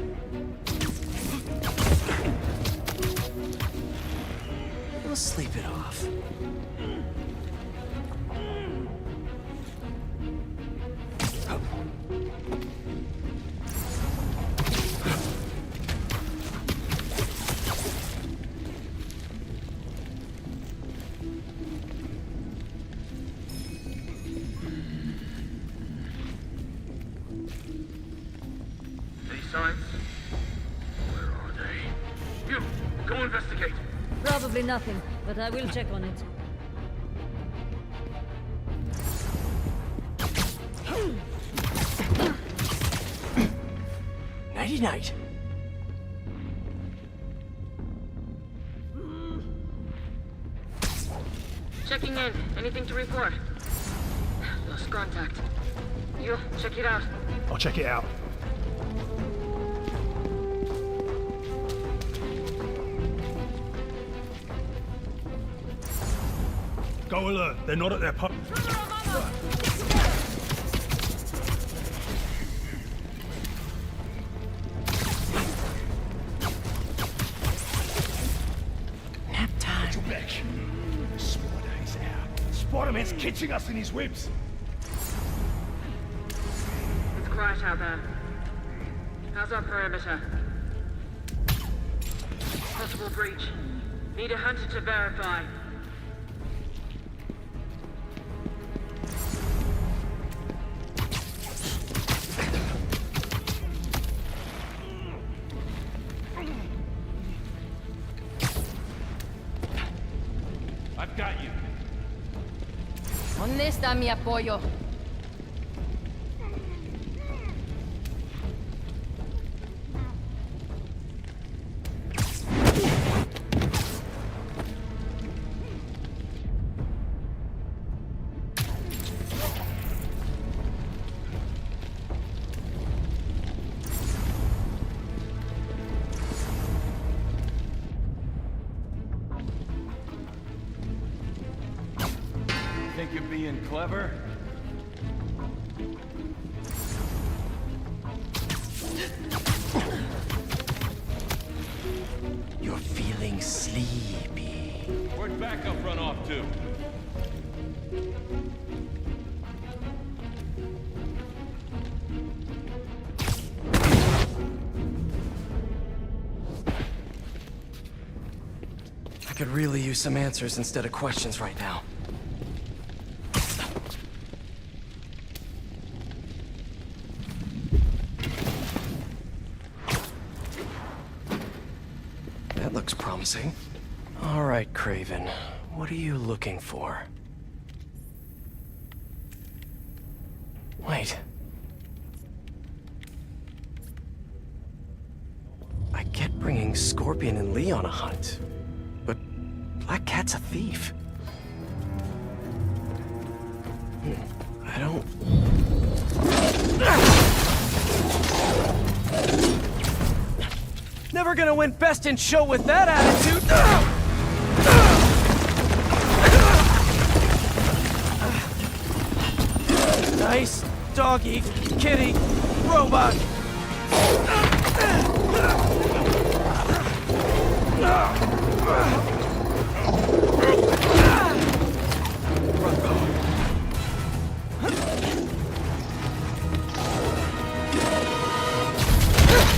We'll sleep it off. Any signs? Where are they? You, go investigate. Probably nothing, but I will check on it. Nighty-night. Checking in. Anything to report? Lost contact. You, check it out. I'll check it out. Go alert. They're not at their pub. Spider-Man's catching us in his webs. It's quiet out there. How's our perimeter? Possible breach. Need a hunter to verify. I've got you. ¿Dónde está mi apoyo? Think you're being clever? You're feeling sleepy. Where'd backup run off to? I could really use some answers instead of questions right now. That looks promising. All right, Craven. What are you looking for? Wait. I get bringing Scorpion and Lee on a hunt, but Black Cat's a thief. I don't... Never gonna win Best in Show with that attitude! Nice doggy, kitty, robot!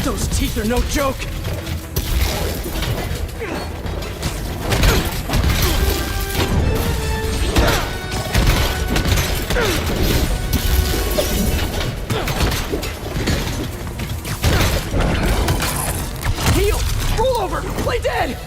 Those teeth are no joke! Heal! Roll over! Play dead!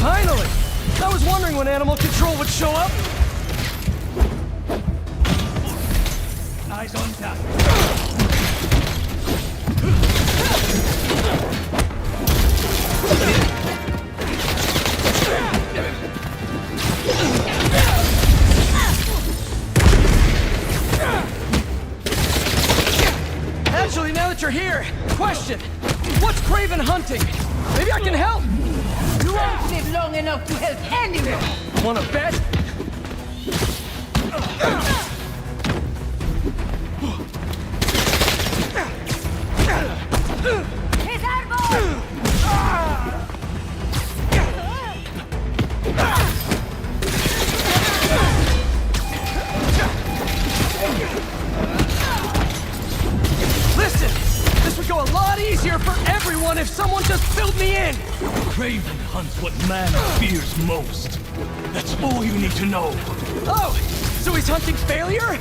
Finally! I was wondering when Animal Control would show up. Eyes on top. Actually, now that you're here, question. What's Craven hunting? Maybe I can help! You won't live long enough to help anyone! Wanna bet? ¡Es árbol! Listen! This would go a lot easier for everyone if someone just filled me in! Craven hunts what man fears most. That's all you need to know. Oh! So he's hunting failure?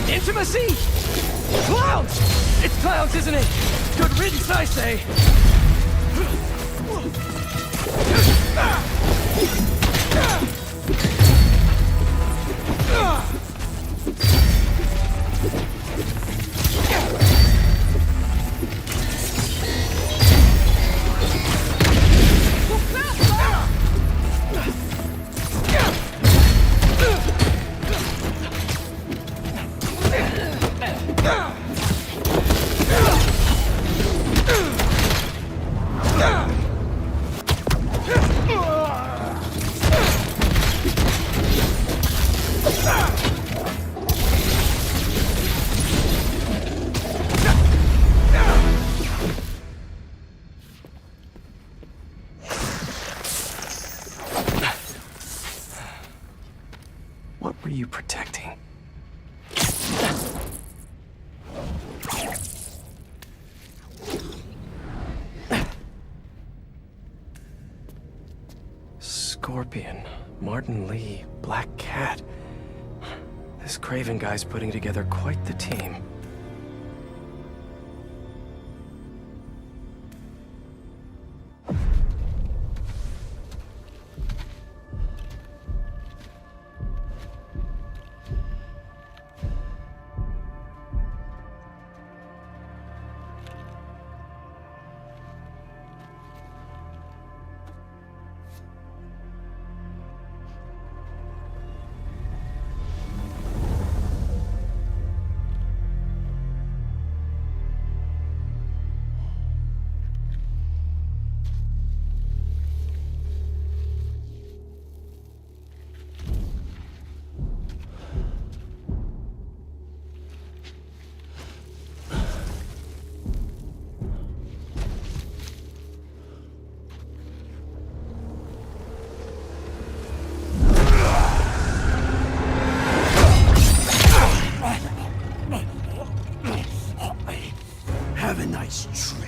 Intimacy? Clowns! It's clowns, isn't it? Good riddance, I say. were you protecting? Scorpion, Martin Lee, Black Cat. This Craven guy's putting together quite the team. Have a nice trip.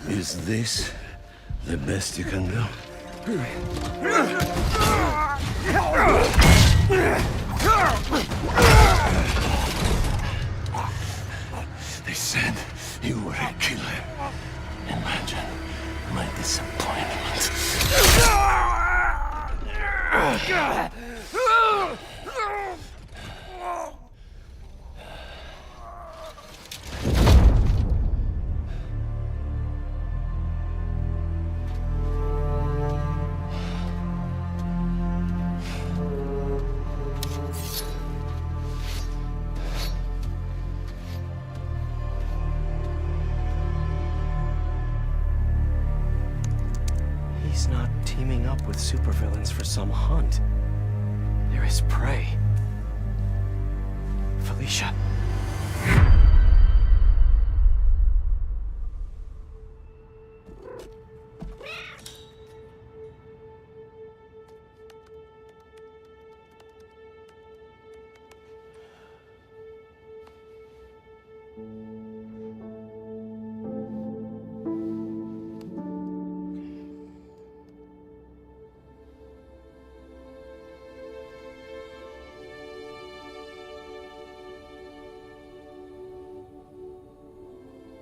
Is this the best you can do? They said you were a killer. Imagine my disappointment. He's not teaming up with supervillains for some hunt. They're his prey. Felicia.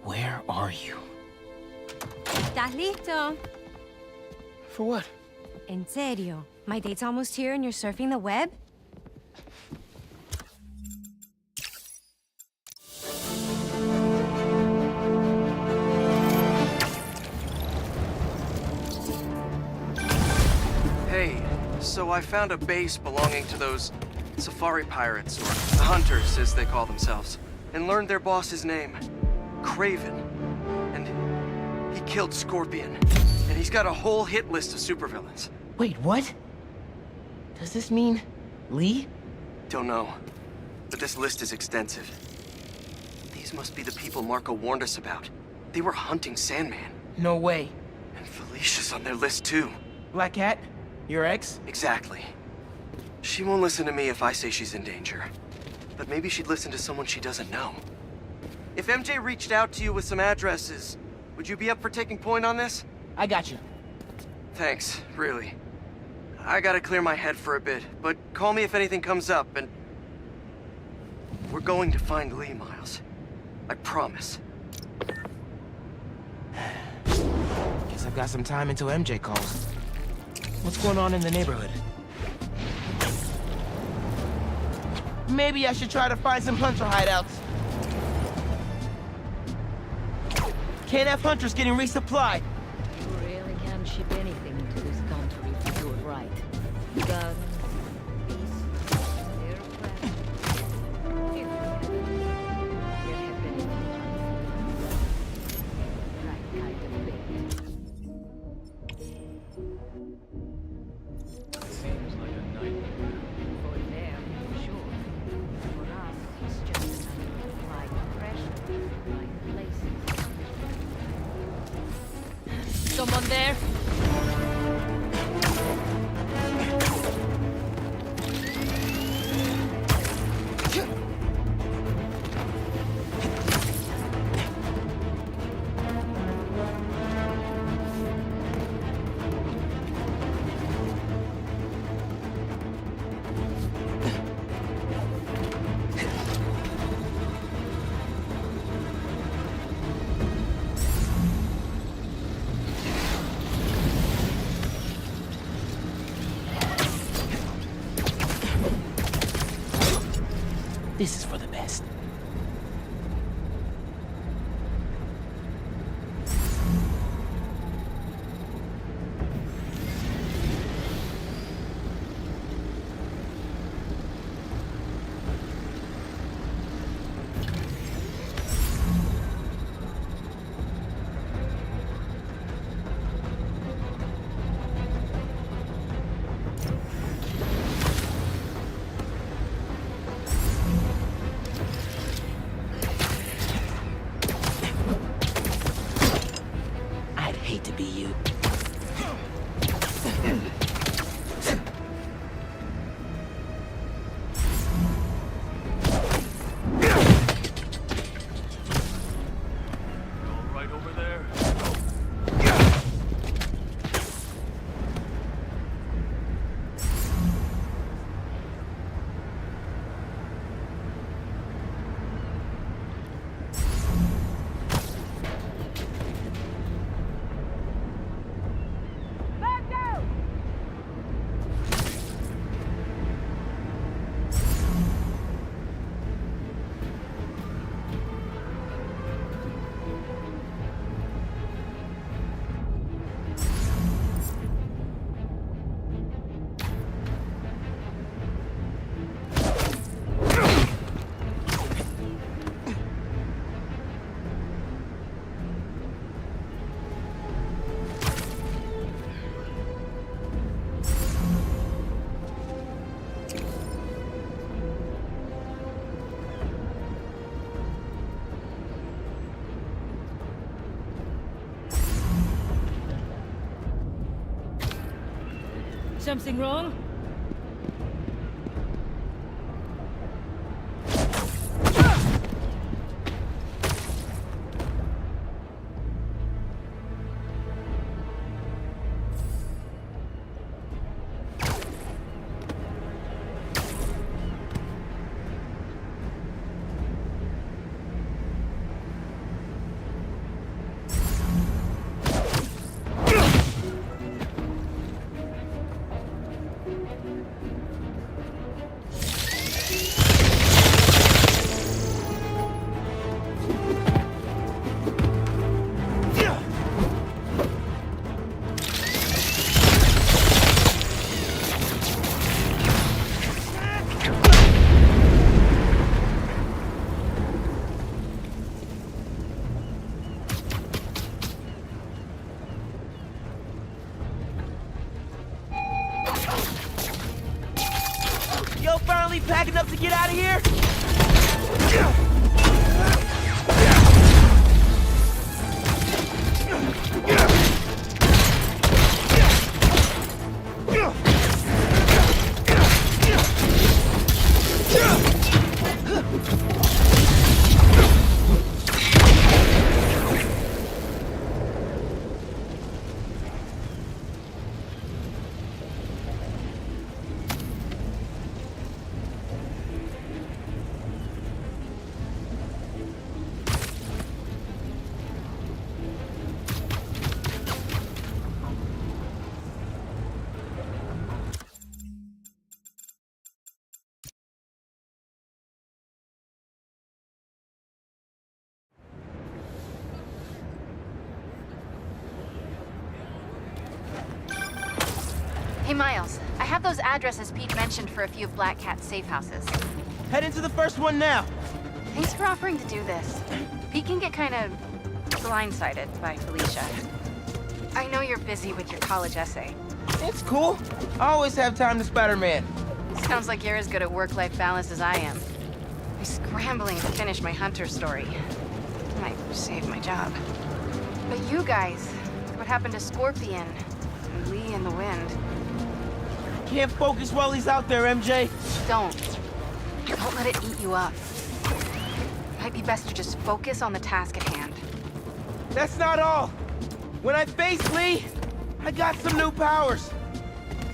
Where are you? ¿Estás listo? For what? En serio? My date's almost here and you're surfing the web? Hey, so I found a base belonging to those safari pirates, or hunters as they call themselves, and learned their boss's name. Craven. And he killed Scorpion. And he's got a whole hit list of supervillains. Wait, what? Does this mean Lee? Don't know. But this list is extensive. These must be the people Marco warned us about. They were hunting Sandman. No way. And Felicia's on their list too. Black Cat? Your ex? Exactly. She won't listen to me if I say she's in danger. But maybe she'd listen to someone she doesn't know. If MJ reached out to you with some addresses, would you be up for taking point on this? I got you. Thanks, really. I gotta clear my head for a bit, but call me if anything comes up, and... we're going to find Lee, Miles. I promise. Guess I've got some time until MJ calls. What's going on in the neighborhood? Maybe I should try to find some hunter hideouts. Can't have hunters getting resupplied. You really can't ship anything into this country if you do it right. Guns, beasts, aircraft. Here have been a few times. Right kind of bait. Seems like a nightmare. For them, sure. For there? This is for the best. Hate to be you. Right over there. Something wrong? Yo, finally packing up to get out of here? Hey, Miles. I have those addresses Pete mentioned for a few of Black Cat's safe houses. Head into the first one now. Thanks for offering to do this. Pete can get kind of blindsided by Felicia. I know you're busy with your college essay. It's cool. I always have time to Spider-Man. Sounds like you're as good at work-life balance as I am. I'm scrambling to finish my Hunter story. Might save my job. But you guys would What happened to Scorpion? And Lee in the wind? Can't focus while he's out there, MJ. Don't let it eat you up. Might be best to just focus on the task at hand. That's not all. When I faced Lee, I got some new powers.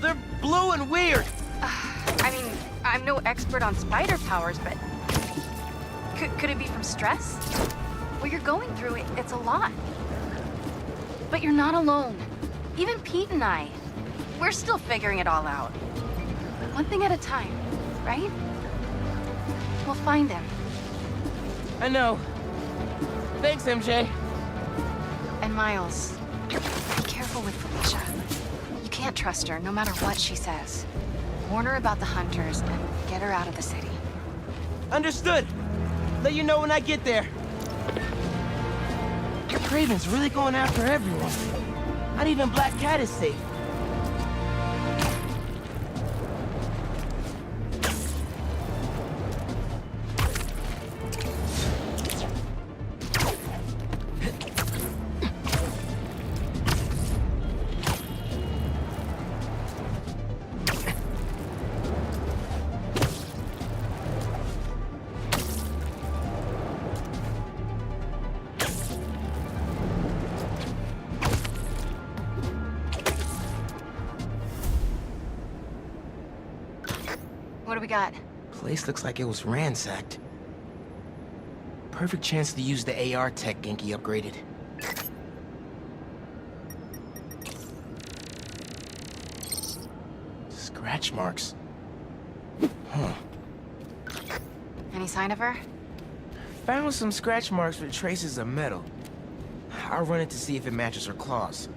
They're blue and weird. I mean, I'm no expert on spider powers, but... Could it be from stress? What you're going through, it's a lot. But you're not alone. Even Pete and I, we're still figuring it all out. One thing at a time, right? We'll find him. I know. Thanks, MJ. And Miles, be careful with Felicia. You can't trust her, no matter what she says. Warn her about the hunters and get her out of the city. Understood. Let you know when I get there. Craven's really going after everyone. Not even Black Cat is safe. What do we got? Place looks like it was ransacked. Perfect chance to use the AR tech Genki upgraded. Scratch marks. Huh. Any sign of her? Found some scratch marks with traces of metal. I'll run it to see if it matches her claws.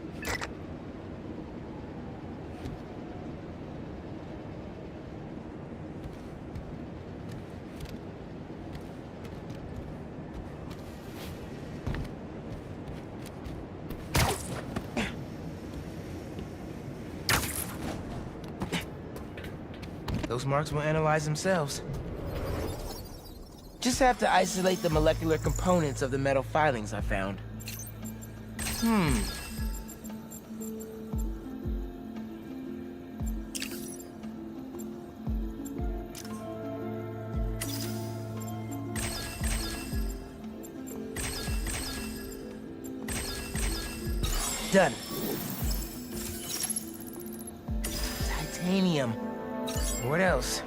Those marks will analyze themselves. Just have to isolate the molecular components of the metal filings I found. Done. Titanium. What else?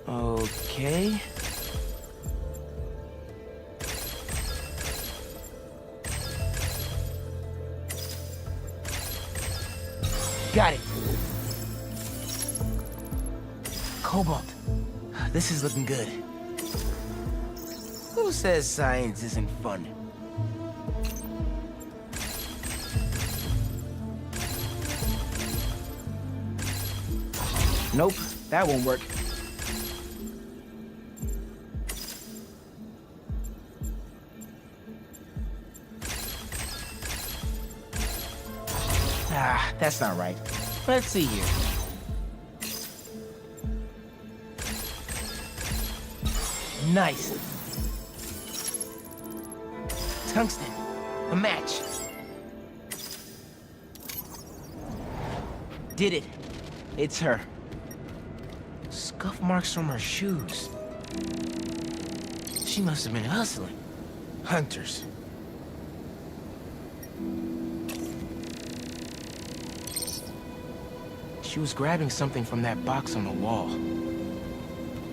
Okay. Got it. Cobalt. This is looking good. Who says science isn't fun? Nope, that won't work. Ah, that's not right. Let's see here. Nice. Tungsten. A match. Did it. It's her. Scuff marks from her shoes. She must have been hustling. Hunters. She was grabbing something from that box on the wall.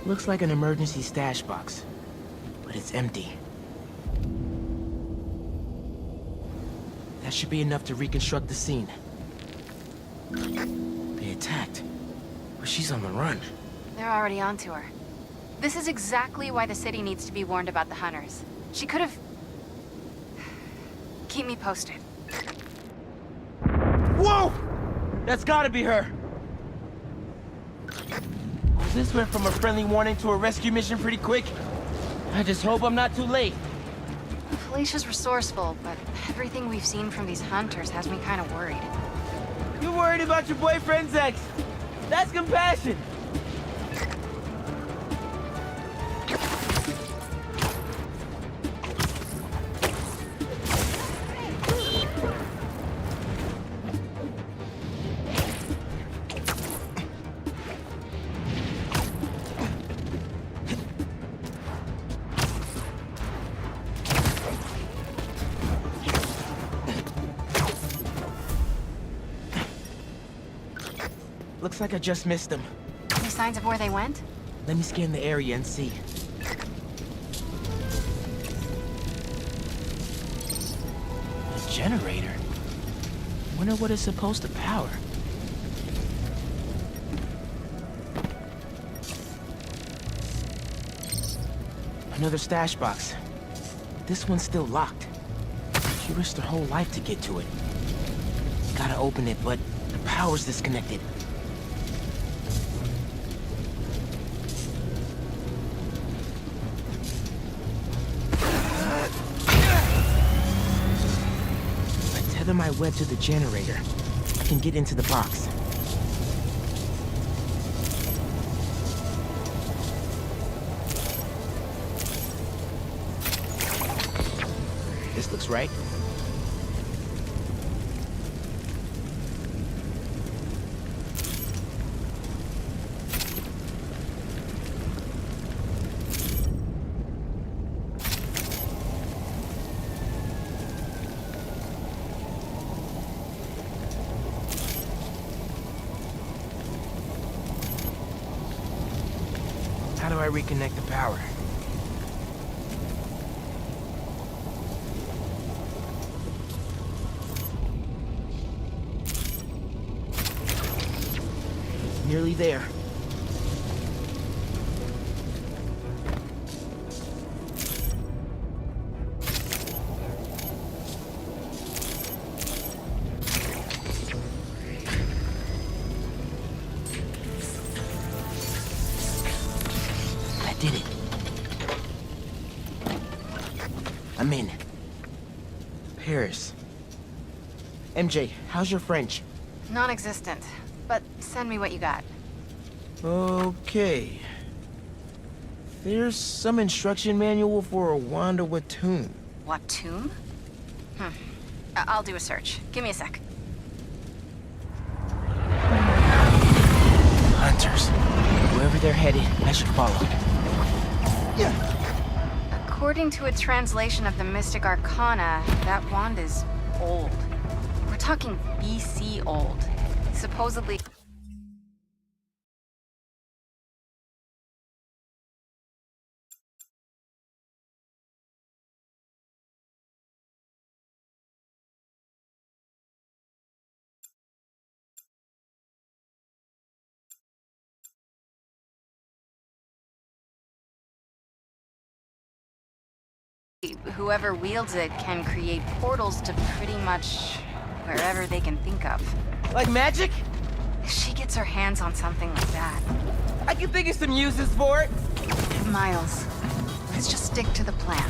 Looks like an emergency stash box, but it's empty. That should be enough to reconstruct the scene. They attacked, but she's on the run. They're already onto her. This is exactly why the city needs to be warned about the hunters. She could have... Keep me posted. Whoa! That's gotta be her! Well, this went from a friendly warning to a rescue mission pretty quick. I just hope I'm not too late. Felicia's resourceful, but everything we've seen from these hunters has me kind of worried. You're worried about your boyfriend's ex. That's compassion. Looks like I just missed them. Any signs of where they went? Let me scan the area and see. A generator? Wonder what it's supposed to power. Another stash box. This one's still locked. She risked her whole life to get to it. Gotta open it, but the power's disconnected. If I tether my web to the generator, I can get into the box. This looks right. How do I reconnect the power? Nearly there. I did it. I'm in. Paris. MJ, how's your French? Non-existent. But send me what you got. Okay. There's some instruction manual for a wand of Watum. Watum? I'll do a search. Give me a sec. Hunters. Wherever they're headed, I should follow. According to a translation of the Mystic Arcana, that wand is old. We're talking BC old. Supposedly... whoever wields it can create portals to pretty much wherever they can think of. Like magic? If she gets her hands on something like that... I can think of some uses for it. Miles, let's just stick to the plan.